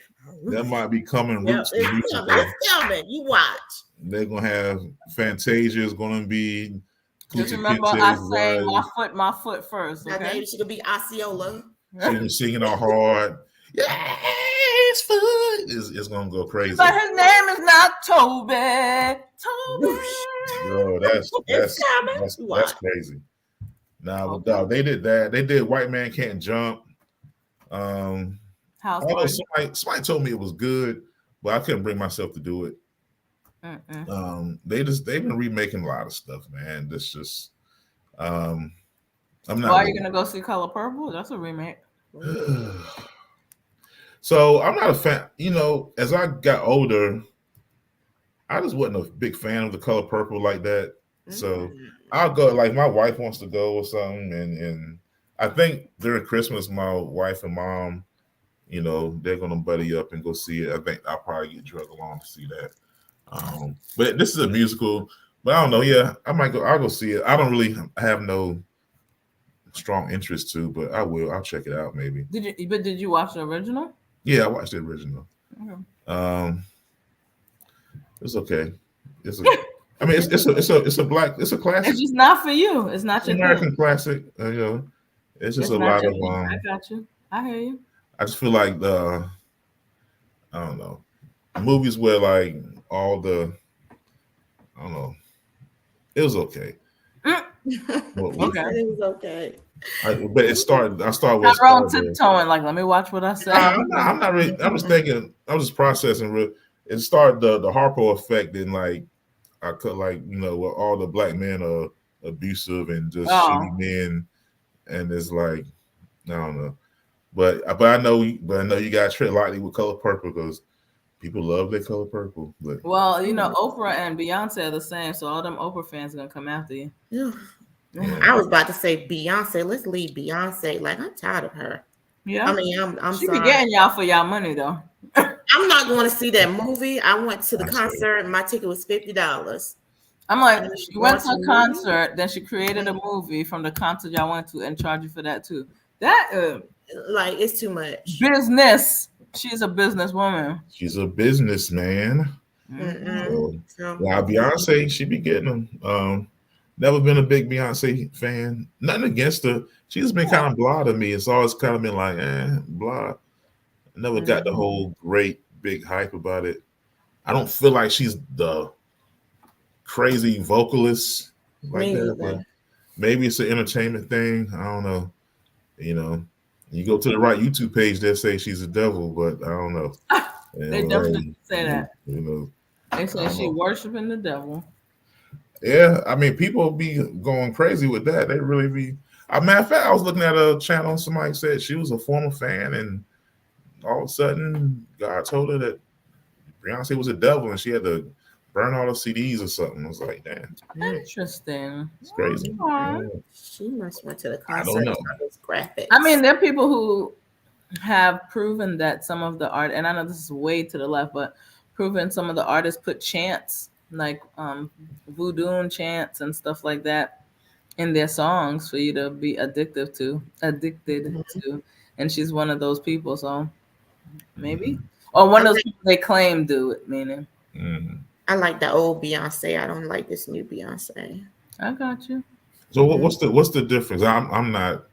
That might be coming. Yep, Roots the it's coming. musical. It's coming. You watch. They're gonna have Fantasia is gonna be Just Kunta remember, I Kinte's sang wife. my foot first. Now, Okay. name should be Osceola. She was singing all hard. Yes, food. It's gonna go crazy. But his name is not Toby. Toby. Yo, It's coming. You that's watch. crazy. Nah, but Okay. dog, they did that. They did White Man Can't Jump. House Although party. somebody told me it was good, but I couldn't bring myself to do it. They've been remaking a lot of stuff, man. This just I'm not. Why are you gonna go see Color Purple? That's a remake. So I'm not a fan. You know, as I got older, I just wasn't a big fan of the Color Purple like that. So I'll go. Like my wife wants to go or something, and I think during Christmas, my wife and mom, you know, they're gonna buddy up and go see it. I think I'll probably get drug along to see that. But this is a musical. But I don't know. Yeah, I might go. I'll go see it. I don't really have no strong interest to, but I will. I'll check it out maybe. Did you watch the original? Yeah, I watched the original. Okay. It's okay. I mean, it's a classic. It's just not for you. It's not your American thing. classic. You know, it's just It's a not lot your of thing. I got you. I hear you. I just feel like I don't know, movies where like all the, I don't know, it was okay. Okay. It was okay. But I started with Not wrong Star Wars. tiptoeing. Like, let me watch what I say. I'm not really. I'm just thinking. I'm just processing. It started the Harpo effect, and like I could like where all the black men are abusive and just shitty men, and it's like I don't know, but I know you gotta tread lightly with Color Purple because people love their Color Purple. But well, Oprah and Beyonce are the same, so all them Oprah fans are gonna come after you. Yeah. I was about to say Beyonce. Let's leave Beyonce. Like I'm tired of her. Yeah. I mean, I'm she sorry. be getting y'all for y'all money though. I'm not going to see that movie. I went to the concert. My ticket was $50. I'm like, she went to a concert, then she created a movie from the concert y'all went to and charged you for that too. That like it's too much business. She's a businesswoman. she's a businessman. So, now Beyonce, she be getting them. Never been a big Beyonce fan. Nothing against her. She's been kind of blah to me. It's always kind of been like, blah. Never got the whole great big hype about it. I don't feel like she's the crazy vocalist like that, but maybe it's an entertainment thing. I don't know. You go to the right YouTube page, they'll say she's a devil, but I don't know. They definitely say that. They say she worshiping the devil. Yeah, I mean, people be going crazy with that. They really be. Matter of fact, I was looking at a channel and somebody said she was a former fan, and all of a sudden, God told her that Beyonce was a devil and she had to burn all the CDs or something. I was like, damn. Interesting. It's crazy. Yeah. She must went to the concert. I don't know. Graphics. I mean, there are people who have proven that some of the art, and I know this is way to the left, but proven some of the artists put chants like voodoo chants and stuff like that in their songs for you to be addicted to. And she's one of those people, so maybe. Or one of those people they claim do it, meaning. I like the old Beyonce. I don't like this new Beyonce. I got you. So what's the difference? I'm not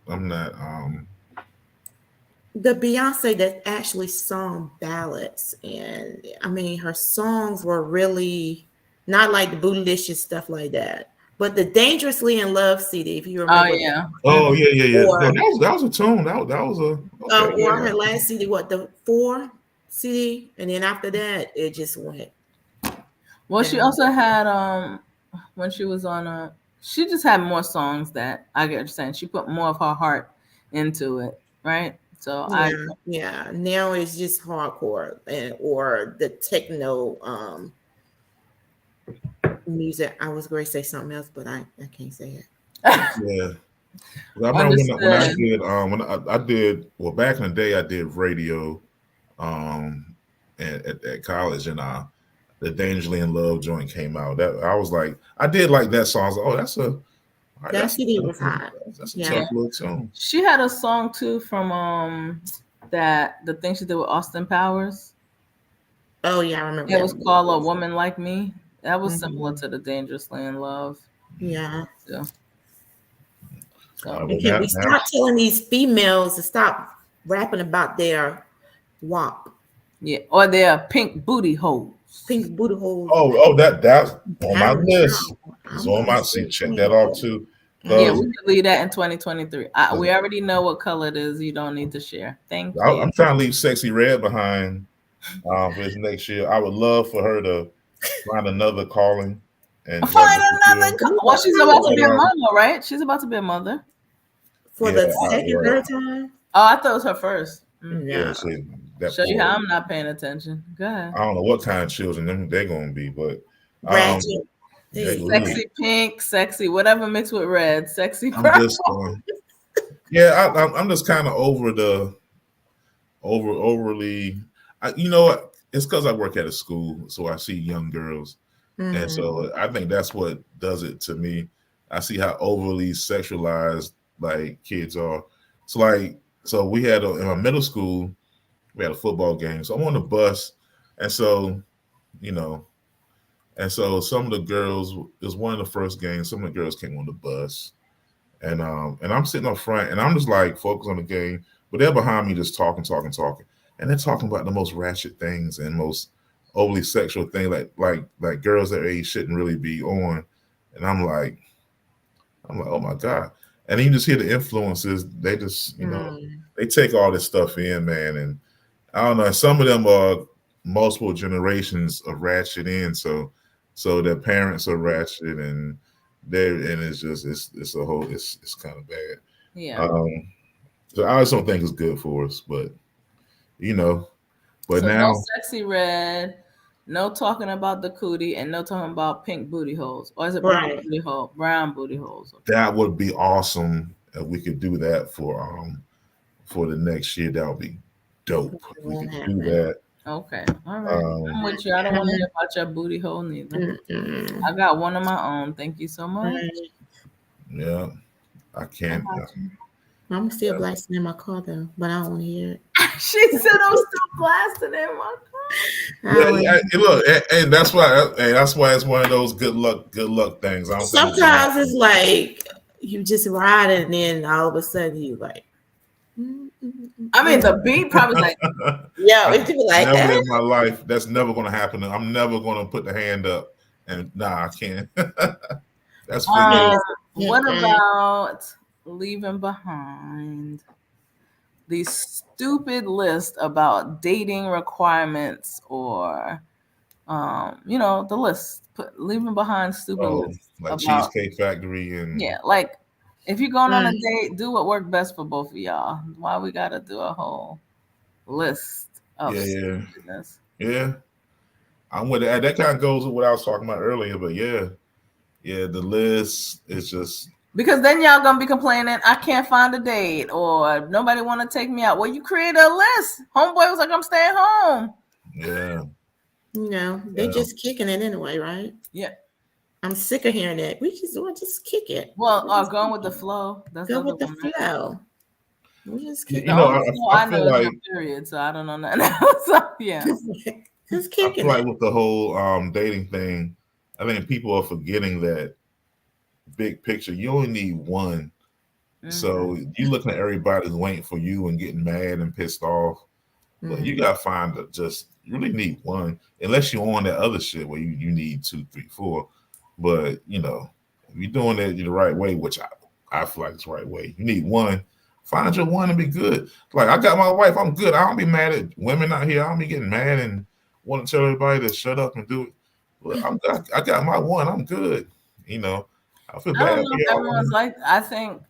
The Beyonce that actually sung ballads, and I mean her songs were really not like the bootylicious stuff like that. But the Dangerously in Love CD, if you remember. Oh yeah. Oh yeah. Or, No, that was a tune. That was a okay, or her last CD, what, the 4 CD, and then after that it just went. Well, she also had when she was on she just had more songs that I get what you're saying. She put more of her heart into it, right? So yeah. Now it's just hardcore or the techno music. I was going to say something else, but I can't say it. Yeah. I remember when I did well back in the day. I did radio at college, and the Dangerously in Love joint came out. That I was like, I did like that song. I was like, oh, that CD was hot. That's a tough little tune. She had a song too from the thing she did with Austin Powers. Oh yeah, I remember. It was called A Woman Like Me. That was similar to the Dangerously in Love. Yeah. So can we stop telling these females to stop rapping about their WAP? Yeah, or their pink booty holes. Pink booty holes. Oh, that's on my list. It's on my seat. Check that off too. Yeah, we can leave that in 2023. We already know what color it is. You don't need to share. Thank you. I'm trying to leave Sexy Red behind for this next year. I would love for her to find another calling. And find another. Well, she's about to be a mother, right? She's about to be a mother. For the second, third time? Oh, I thought it was her first. Yeah. Show you how I'm not paying attention. Go ahead. I don't know what kind of children they're going to be, but sexy pink, sexy whatever mixed with red, sexy. I'm just kind of over overly. You know what? It's because I work at a school, so I see young girls, and so I think that's what does it to me. I see how overly sexualized like kids are. So we had in my middle school, we had a football game. So I'm on the bus, and so some of the girls, it was one of the first games. Some of the girls came on the bus, and I'm sitting up front, and I'm just like focused on the game, but they're behind me just talking, and they're talking about the most ratchet things and most overly sexual things, like girls their age shouldn't really be on, and I'm like, oh my God. And then you just hear the influences. They just, they take all this stuff in, man. And I don't know. Some of them are multiple generations of ratchet in. So their parents are ratchet, and it's just it's kind of bad. Yeah. So I just don't think it's good for us, but But so now, no Sexy Red. No talking about the cootie, and no talking about pink booty holes. Or is it brown booty hole? Brown booty holes. That would be awesome if we could do that for the next year. That would be dope. If we could do that. Okay. All right. I'm with you. I don't want to hear about your booty hole neither. I got one of my own. Thank you so much. Yeah. I can't. I'm still blasting in my car though, but I don't want to hear it. She said I'm still blasting in my car. Look, and that's why it's one of those good luck things. Sometimes it's like you just ride and then all of a sudden you like. I mean, the beat probably like, yeah, it could be like never in my life. That's never going to happen. I'm never going to put the hand up, and I can't. That's what about leaving behind the stupid list about dating requirements or the list, leaving behind stupid lists like about, Cheesecake Factory and like if you're going on a date, do what worked best for both of y'all. Why we gotta do a whole list of stupidness? Yeah, I'm with it. That kind of goes with what I was talking about earlier, but yeah, the list is just because then y'all gonna be complaining, I can't find a date or nobody want to take me out. Well, you created a list. Homeboy was like, I'm staying home. Yeah. They're just kicking it anyway, right? Yeah. I'm sick of hearing that. We just kick it. Well, going with the flow. Go with the flow. We just You keep The know, only snow I I know feel is like your period, so I don't know nothing else. So, yeah. just I kicking feel like it. with the whole dating thing, I think people are forgetting that big picture. You only need one. So Mhm. you looking at everybody who's waiting for you and getting mad and pissed off. But you Mhm. gotta find just you really need one, unless you're on that other shit where you need two, three, four. But you know, if you're doing it the right way, which I feel like it's the right way, you need one. Find your one and be good. Like I got my wife, I'm good. I don't be mad at women out here. I don't be getting mad and want to tell everybody to shut up and do it. But I got my one. I'm good. You know, I feel I don't bad know for if y'all. everyone's like. I think,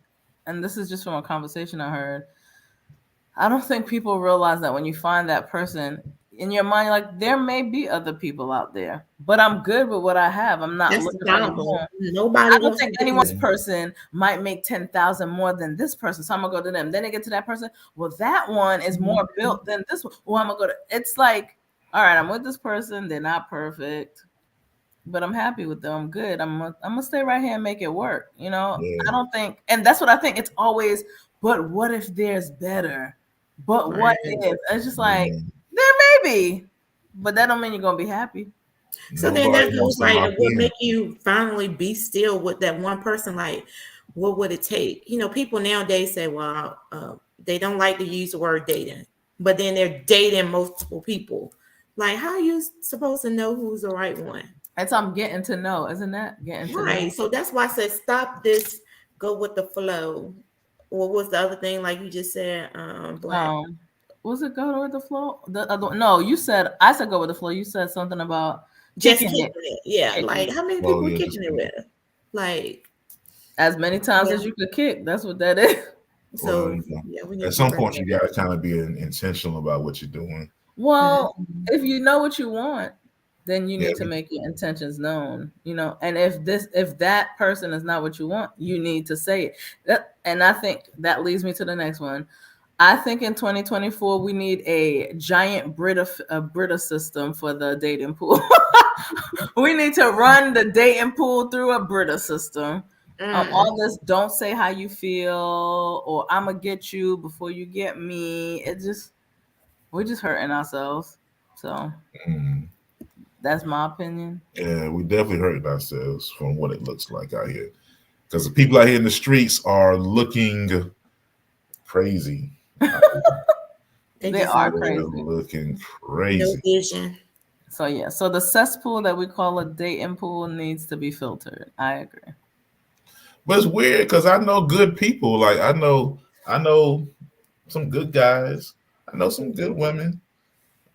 and this is just from a conversation I heard. I don't think people realize that when you find that person in your mind, like there may be other people out there, but I'm good with what I have. I'm not That's looking for any accountable. more. Nobody I don't wants to think do anyone's it. person might make 10,000 more than this person, so I'm gonna go to them. Then they get to that person. Well, that one is more built than this one. Well, I'm gonna go to. It's like, all right, I'm with this person. They're not perfect, but I'm happy with them. I'm good. I'm gonna stay right here and make it work. You know, Yeah. I don't think, and that's what I think. It's always, but what if there's better? But what Right. if? It's just like Yeah. there may be, but that don't mean you're gonna be happy. So then Nobody that goes wants to like, lock what in. make you finally be still with that one person? Like, what would it take? You know, people nowadays say, well, they don't like to use the word dating, but then they're dating multiple people. Like, how are you supposed to know who's the right one? It's I'm getting to know, isn't that getting to know? Right. So that's why I said stop this, go with the flow. What was the other thing? Like you just said, Black. Was it go with the flow? The other no, you said I said go with the flow. You said something about Just kicking kicking it, it. Yeah. kicking Like it how many Oh people yeah, kicking it with? Like, as many times well, as you could kick. That's what that is. well, so yeah, we need at to get some rid of point you got to that. kind of be intentional about what you're doing. Well, Mhm. if you know what you want, then you Yeah, need to make your intentions known. You know, and if that person is not what you want, you need to say it. And I think that leads me to the next one. I think in 2024 we need a giant Brita system for the dating pool. We need to run the dating pool through a Brita system. Mm. All this don't say how you feel or I'm gonna get you before you get me. We're just hurting ourselves. So mm, that's my opinion. yeah, we definitely hurt ourselves from what it looks like out here. Because the people out here in the streets are looking crazy. They They just are They're crazy. looking no crazy. vision. So yeah, so the cesspool that we call a dating pool needs to be filtered. I agree. But it's weird because I know good people. Like I know some good guys. I know some good women,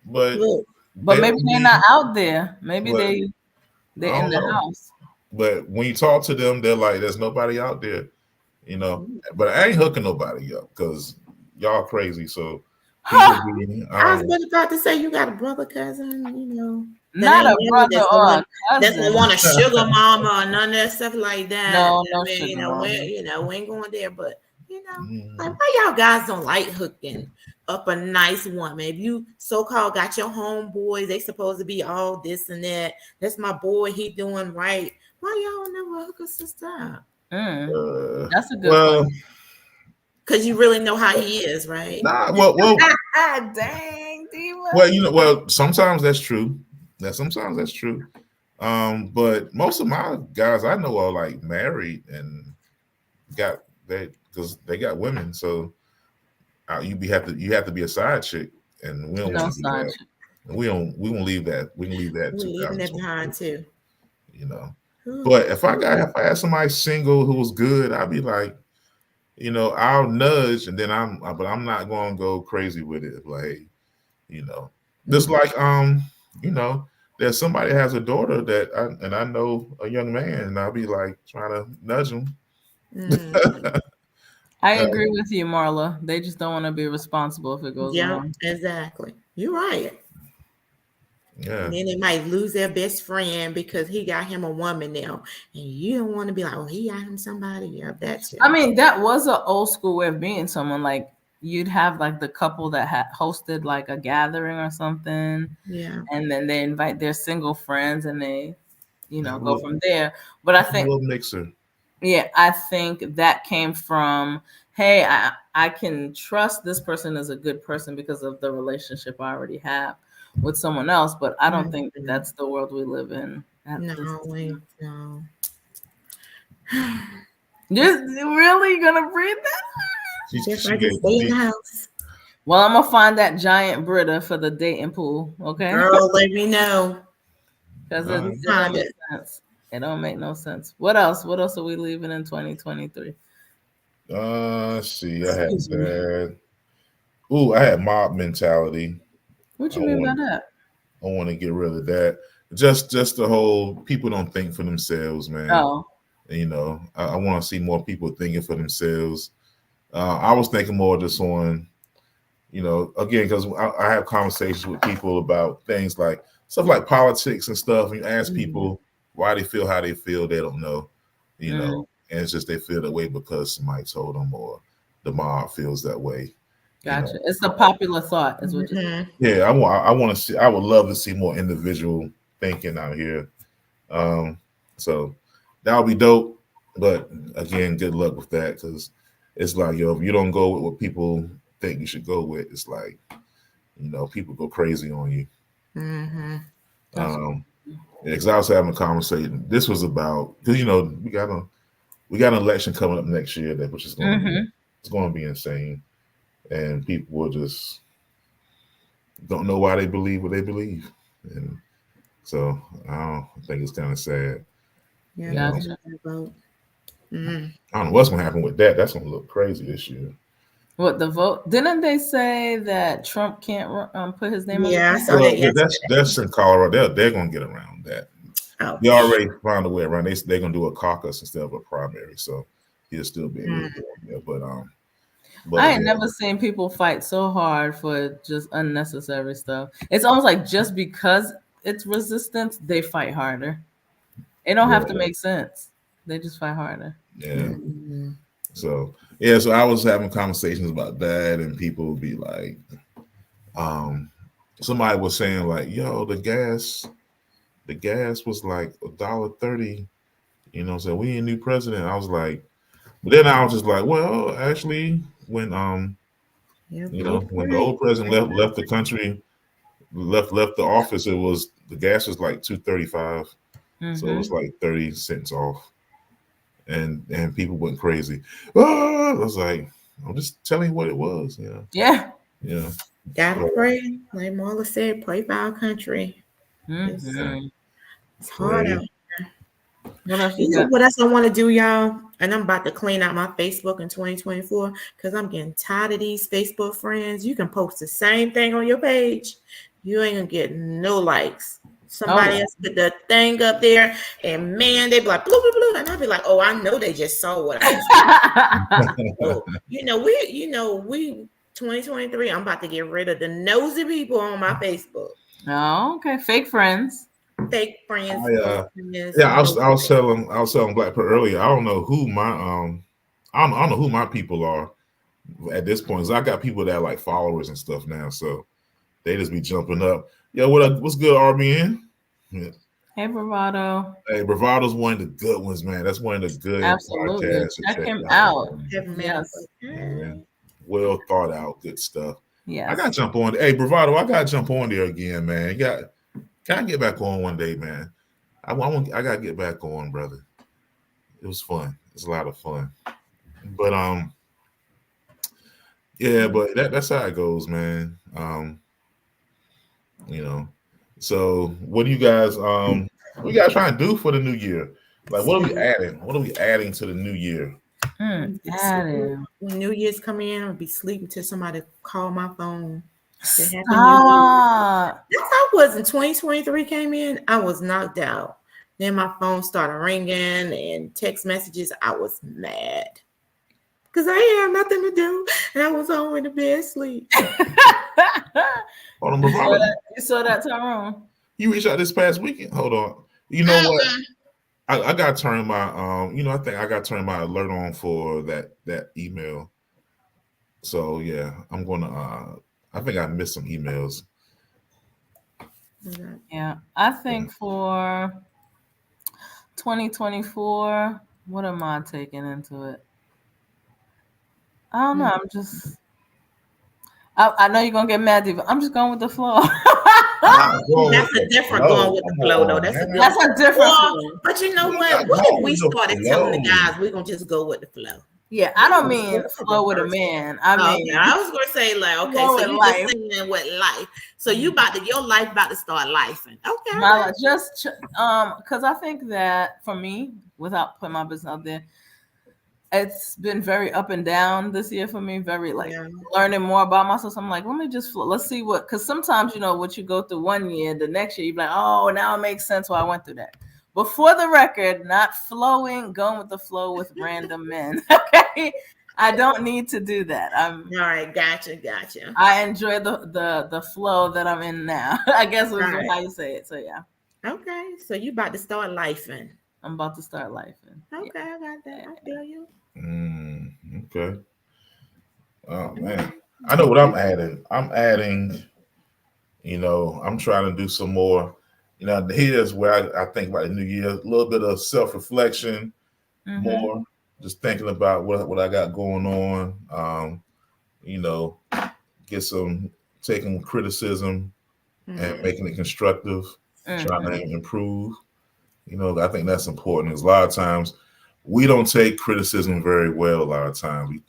but Look, But they maybe don't they're not be. out there. Maybe But they're I in don't the know. house. But when you talk to them, they're like, "There's nobody out there," you know. But I ain't hooking nobody up because y'all crazy. So people be, I was just about to say you got a brother, cousin, that Not ain't a married, brother or a that's gonna cousin. want a sugar mama or none of that stuff like that. No, I no mean, sugar mama. we ain't going there, but like mm, why y'all guys don't like hooking up a nice woman? If you so-called got your homeboys, they supposed to be all this and that. That's my boy, he doing right. Why y'all never hook a sister up? That's a good well, question. Because you really know how he is, right? nah, Dang, Diva. well, well, sometimes that's true. Sometimes that's true. But most of my guys I know are like married and got they because they got women. So you have to be a side chick, and we don't No want to do side that. chick. And we won't leave that. We can leave that in We're leaving that 2024. behind too. You know. But if I had somebody single who was good, I'd be like, I'll nudge, and then but I'm not going to go crazy with it. Like, just like there's somebody has a daughter and I know a young man, and I'll be like trying to nudge him. I agree with you, Marla. They just don't want to be responsible if it goes Yeah, wrong. exactly. You're right. Yeah. And then they might lose their best friend because he got him a woman now. And you don't want to be like, oh, he got him somebody. Yeah, that's it. I mean, that was an old school way of being someone. Like you'd have like the couple that had hosted like a gathering or something, Yeah. and then they invite their single friends and they, Have a go little, from there. But I have a think, little mixer. yeah, I think that came from hey, I can trust this person is a good person because of the relationship I already have with someone else, but I don't think Mhm. that's the world we live in. At this No, wait, time. no. Just really gonna breathe that? Yes, She I gave just stay in the deep. house. Well, I'm gonna find that giant Brita for the dating pool, okay? Girl, let me know. Because All it right. don't Find make it. sense. It don't make no sense. What else? What else are we leaving in 2023? Let's see. I had Excuse me. that. Ooh, I had mob mentality. What I you mean by want that? I want to get rid of that. Just the whole people don't think for themselves, man. Oh, And, I want to see more people thinking for themselves. I was thinking more just on, again, because I have conversations with people about things like stuff like politics and stuff. And you ask Mhm. people why they feel how they feel, they don't know, Mm. and it's just they feel that way because somebody told them or the mob feels that way, you know. Gotcha. It's a popular thought, is what you Mhm. Yeah, I want to see. I would love to see more individual thinking out here. So that would be dope. But again, good luck with that because it's like, if you don't go with what people think you should go with, it's like, people go crazy on you. Mhm. That's Um, because I was having a conversation. This was about because we got an election coming up next year which is going to be mm-hmm. it's going to be insane, and people will just don't know why they believe what they believe, and so I think it's kind of sad. Yeah, You know, Gotcha. that's about. Mhm. I don't know what's going to happen with that. That's going to look crazy this year. What the vote? Didn't they say that Trump can't put his name on the Yeah, I saw ballot? that Well, yesterday. that's in Colorado. They're going to get around that. They Ouch. already found a way around. They're going to do a caucus instead of a primary, so he'll still be able to Mhm. go on there. But I ain't yeah, never seen people fight so hard for just unnecessary stuff. It's almost like just because it's resistance, they fight harder. It don't have to yeah, make sense. They just fight harder. yeah. Mhm. So yeah, so I was having conversations about that, and people would be like, somebody was saying like, "Yo, the gas was like $1.30." So we need a new president. I was like, but then I was just like, well, actually, Yeah, pay for when the it. old president left the country, left the office, the gas was like 2.35, so it Mm-hmm. was like 30 cents off, and people went crazy. I was like, I'm just telling you what it was, Yeah. yeah. Gotta So, pray. Like Marla said, pray for our country. It's, yeah, Mm-hmm. it's hard pray. out. What else you You know got? what else I want to do, y'all? And I'm about to clean out my Facebook in 2024 because I'm getting tired of these Facebook friends. You can post the same thing on your page. You ain't gonna get no likes. Oh Somebody else put the thing up there, and man, they be like, blue, blue, blue. And I'll be like, oh, I know they just saw what I was doing. yeah. So, we 2023, I'm about to get rid of the nosy people on my Facebook. Oh, okay. Fake friends. Fake friends, I posting this, Yeah, I was telling Black Pearl earlier. I don't know who I don't know who my people are at this point. 'Cause I got people that are like followers and stuff now, so they just be jumping up. Yo, what's good, RBN? Yeah. Hey, Bravado. Hey, Bravado's one of the good ones, man. That's one of the good Absolutely. podcasts to Check check him out. out. have them at Yes. Man. Well thought out, good stuff. I gotta Yes. jump on. Hey, Bravado, I gotta jump on there again, man. Can I get back on one day, man? I gotta get back on, brother. It was fun. It's a lot of fun. But yeah, but that's how it goes, man. You know. So what do you guys trying to do for the new year? Like what are we adding? What are we adding to the new year? Adam. When New Year's coming in, I'll be sleeping till somebody call my phone. Say Happy New Year. Stop. That's how I was in 2023 came in. I was knocked out. Then my phone started ringing and text messages. I was mad because I had nothing to do and I was home in the bed asleep. Hold on, You saw Bravado. that? You saw that, Tyrone? You reached out this past weekend. Hold on. You know what? I got to turn my I think I got to turn my alert on for that email. So yeah, I'm gonna I think I missed some emails. Yeah. I think for 2024, what am I taking into it? I don't know. I'm just. I know you're gonna get mad, Diva. I'm just going with the flow. That's a different going with the flow, though. That's a good. That's a different flow. But you know We what? got What going if we with the started telling the flow. guys we're gonna just go with the flow? Yeah, I don't mean flow with a man. I mean, Okay, I was gonna say like, okay, flow so with you life. just saying with life. So you about to your life about to start lifing. Okay. my life, just because I think that for me, without putting my business out there, it's been very up and down this year for me. Very like Yeah. learning more about myself. So I'm like, let me just flow. Let's see what. Because sometimes what you go through one year, the next year you're like, oh, now it makes sense why I went through that. But for the record, not flowing, going with the flow with random men. Okay, I don't need to do that. All right, gotcha. I enjoy the flow that I'm in now. I guess is Right. how you say it. So yeah, Okay, so you about to start lifing. I'm about to start life. Okay, I got that. I feel you. Okay. Oh man, I know what I'm adding. I'm adding. I'm trying to do some more. Here's where I think about the new year. A little bit of self-reflection, more just thinking about what I got going on. Get some taking criticism and making it constructive, trying to improve. I think that's important because a lot of times we don't take criticism very well. A lot of times we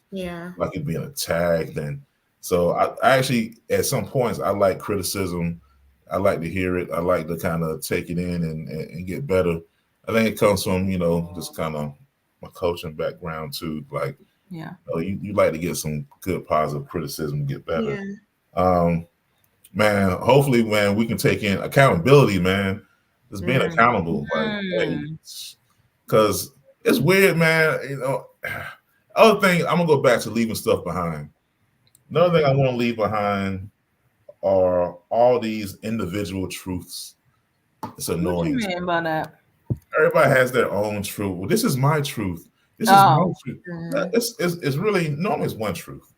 like it being attacked, and so I actually at some points I like criticism. I like to hear it. I like to kind of take it in and get better. I think it comes from just kind of my coaching background too. Like you like to get some good positive criticism to get better. Man, hopefully, man, we can take in accountability, man. Just being accountable, because it's weird, man. Other thing, I'm gonna go back to leaving stuff behind. Another thing I want to leave behind are all these individual truths. It's annoying. What do you mean by that? Everybody has their own truth. Well, this is my truth. This is my truth. It's really normally it's one truth.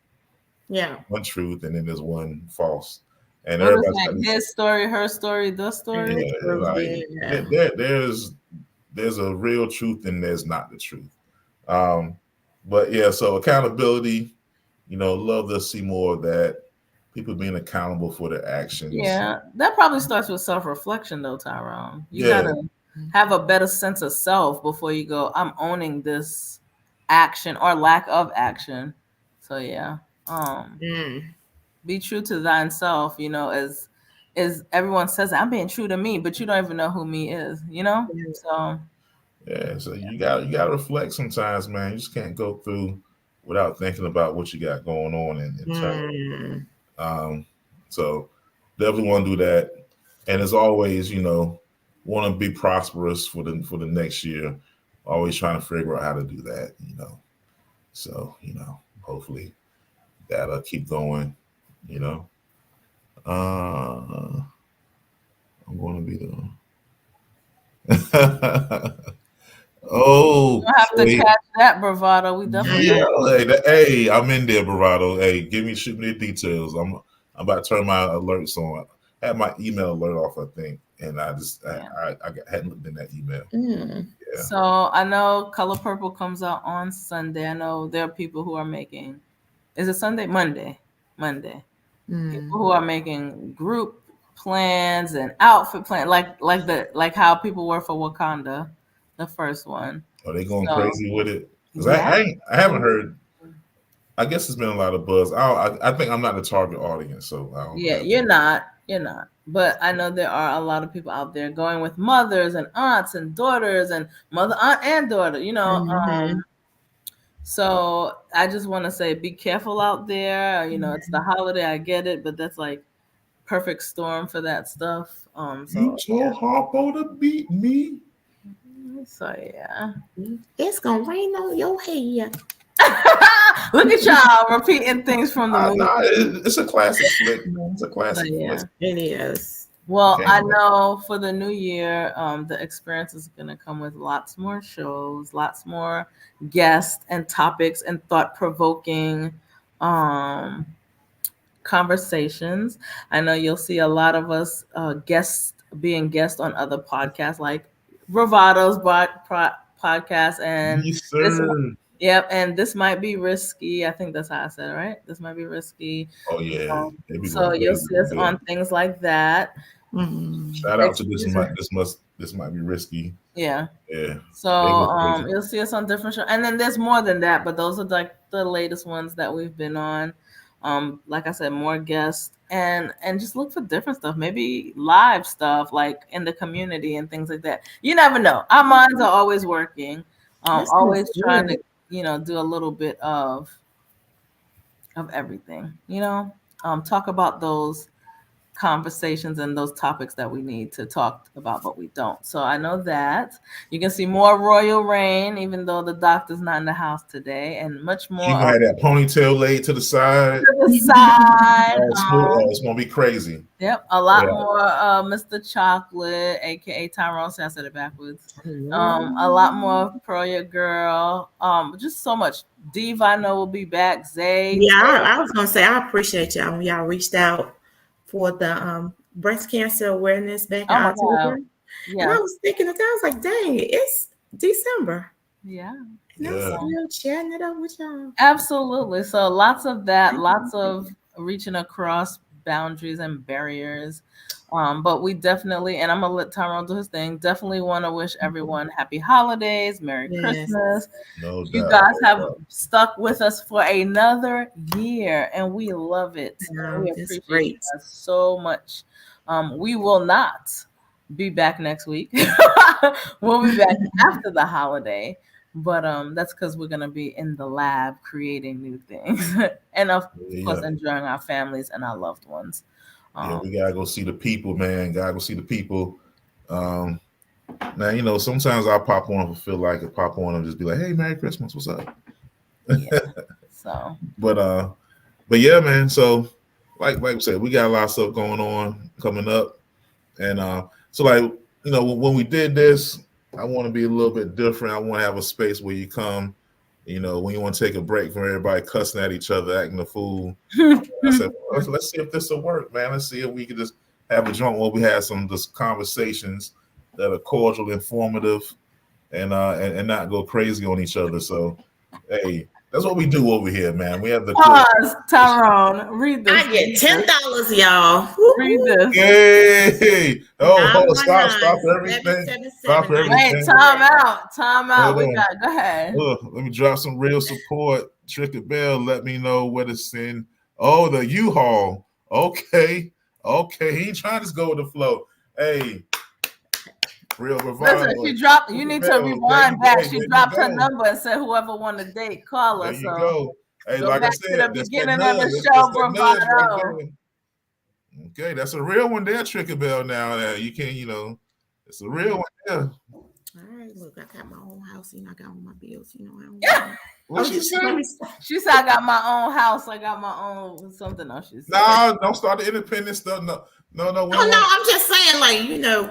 Yeah. One truth, and then there's one false. And what everybody's is that? His story, her story, the story. There's a real truth and there's not the truth. But yeah, so accountability, love to see more of that. People being accountable for their actions. Yeah, that probably starts with self-reflection though, Tyrone. You gotta have a better sense of self before you go, I'm owning this action or lack of action. So yeah. Be true to thine self, as everyone says, I'm being true to me, but you don't even know who me is, So so you gotta reflect sometimes, man. You just can't go through without thinking about what you got going on internally. So definitely want to do that. And as always, want to be prosperous for the next year. Always trying to figure out how to do that, So, hopefully that'll keep going, I'm going to be the we'll have to catch that, Bravado. We definitely hey, I'm in there, Bravado. Hey, shoot me the details. I'm about to turn my alerts on. I had my email alert off, I think, and I just I hadn't looked in that email. So I know Color Purple comes out on Sunday. I know there are people who are making. Is it Sunday? Monday. People who are making group plans and outfit plans, like how people were for Wakanda, the first one. Are they going crazy with it? Because I haven't heard. I guess it's been a lot of buzz. I think I'm not the target audience, so I don't. Yeah, you're not. But I know there are a lot of people out there going with mothers and aunts and daughters and mother, aunt, and daughter. So I just want to say, be careful out there. It's the holiday. I get it, but that's like perfect storm for that stuff. You told Harpo to beat me. So yeah, it's gonna rain on your head. Look at y'all repeating things from the movie. It's a classic flick. It's a classic flick. It is. Well, I know for the new year, the experience is going to come with lots more shows, lots more guests and topics and thought-provoking conversations. I know you'll see a lot of us being guests on other podcasts like Bravado's podcast and Yep, and this might be risky. I think that's how I said it, right? This might be risky. Oh yeah, they be So going you'll crazy see us with on it. things like that. Shout out to this might be risky. Yeah. Yeah. So you'll see us on different shows, and then there's more than that, but those are like the latest ones that we've been on. Like I said, more guests, and just look for different stuff, maybe live stuff like in the community and things like that. You never know. Our minds are always working, always trying to do a little bit of everything. Talk about those conversations and those topics that we need to talk about, but we don't. So I know that you can see more Royal Rain, even though the doctor's not in the house today, and much more. She gonna have that ponytail laid to the side. It's gonna be crazy. Yep, a lot more Mr. Chocolate, aka Tyrone. I said it backwards. A lot more Pro Your Girl. Just so much. Diva, I know will be back. Zay. Yeah, I was gonna say I appreciate y'all when y'all reached out for the breast cancer awareness back in October. Yeah. And I was thinking that I was like, dang, it's December. Yeah. And I'm still chatting it up with y'all. Absolutely. So lots of that, lots of reaching across boundaries and barriers. But we definitely, and I'm gonna let Tyrone do his thing, definitely want to wish everyone happy holidays, Merry Christmas. No doubt. You guys have stuck with us for another year, and we love it. We appreciate you guys so much. We will not be back next week. We'll be back after the holiday. But that's because we're gonna be in the lab creating new things, and of course enjoying our families and our loved ones. We gotta go see the people, man. Gotta go see the people. Now sometimes I pop on if I feel like it. Pop on and just be like, "Hey, Merry Christmas, what's up?" But yeah, man. So like I said, we got a lot of stuff going on coming up, and so when we did this. I want to be a little bit different. I want to have a space where you come, when you want to take a break from everybody cussing at each other, acting a fool. I said, let's see if this will work, man. Let's see if we can just have a joint where we have some just conversations that are cordial, informative, and not go crazy on each other. So, hey, that's what we do over here, man. We have the pause. Tyrone, read this. I get $10, y'all. Read this. Hey, stop everything. Stop everything. Wait, time out. Go ahead. Let me drop some real support. Trick Bell, let me know where to send. Oh, the U-Haul. Okay. He ain't trying to just go with the flow. Hey. Real bravado. Listen, you need to rewind back. She dropped her number and said whoever want to date, call her. There you go. Hey, like I said, to the beginning of the show, bravado. Okay, that's a real one there, Trick Bell. Now you can't, it's a real one there. All right, look, I got my own house, I got all my bills, I don't What she said? She said, I got my own house. I got my own something else. She said. No, don't start the independent stuff. No. I'm just saying,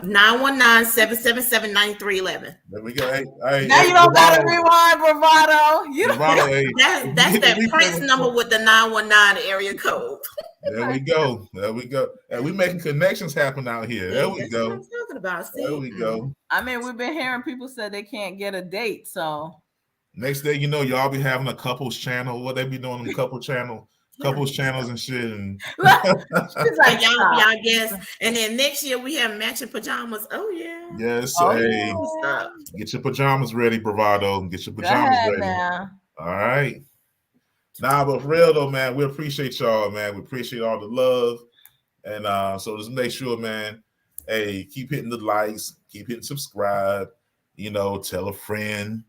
919-777-9311. There we go. Hey, now you don't got to rewind, bravado. That's that Prince number with the 919 area code. There we go. And we making connections happen out here. There we go. What I'm talking about. See? There we go. I mean, we've been hearing people say they can't get a date, so. Next day, y'all be having a couples channel. What they be doing in couples channels and shit. And she's like, y'all guess. And then next year we have matching pajamas. Oh yeah. Yes. Hey, get your pajamas ready, bravado. Get your pajamas ready. Now. All right. Nah, but for real though, man, we appreciate y'all, man. We appreciate all the love. And so just make sure, man, hey, keep hitting the likes, keep hitting subscribe, tell a friend.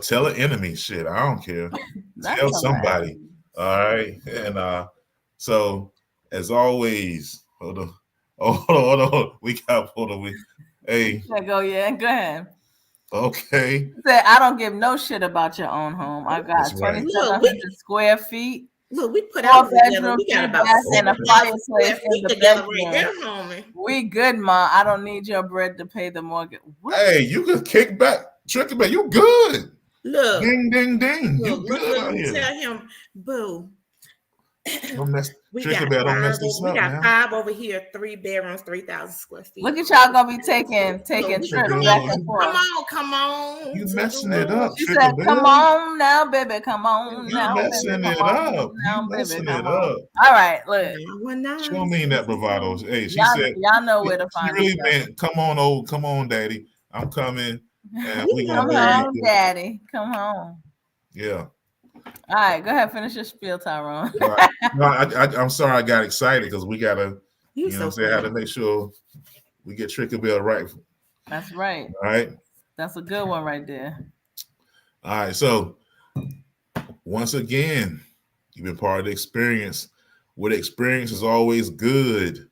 Tell an enemy. Shit, I don't care. Tell somebody. All right. And so as always, hold on. We got Hey. Go ahead. Okay. Say I don't give no shit about your own home. I got 2,700 square feet. Look, we put out bedroom, we got about and a fireplace in the bedroom. We good, Ma. I don't need your bread to pay the mortgage. What? Hey, you can kick back. Trick Back, you good. Look. Ding, ding, ding. Look, you good out here. Tell him, boo. Don't mess. We Trinket got Bell, don't mess five. this We up, got man. 5 over here, 3 bedrooms, 3,000 square feet. Look at y'all gonna be taking Trinket trips Bell, back and forth. Come on. You to messing the it up, She Trinket said, "Come Bell. on now, baby. Come on You now, baby. messing Come it on up. now, You baby. messing Come it on." up. All right, look, 919. She don't mean that bravado. Hey, she y'all, said y'all know where to she find really each meant, "Come on, daddy. I'm coming, and We we know gonna Come do that. home, it." daddy. Come home. Yeah. All right, go ahead, finish your spiel, Tyrone. Right. No, I'm sorry I got excited because we gotta, You you know, so say how to funny. make sure we get Trinket Bell right. That's right. All right. That's a good one right there. All right. So once again, you've been part of the experience. What experience is always good.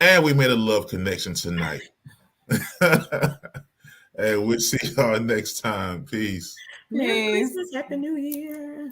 And we made a love connection tonight. And we'll see y'all next time. Peace. Merry Peace. Christmas, Happy New Year.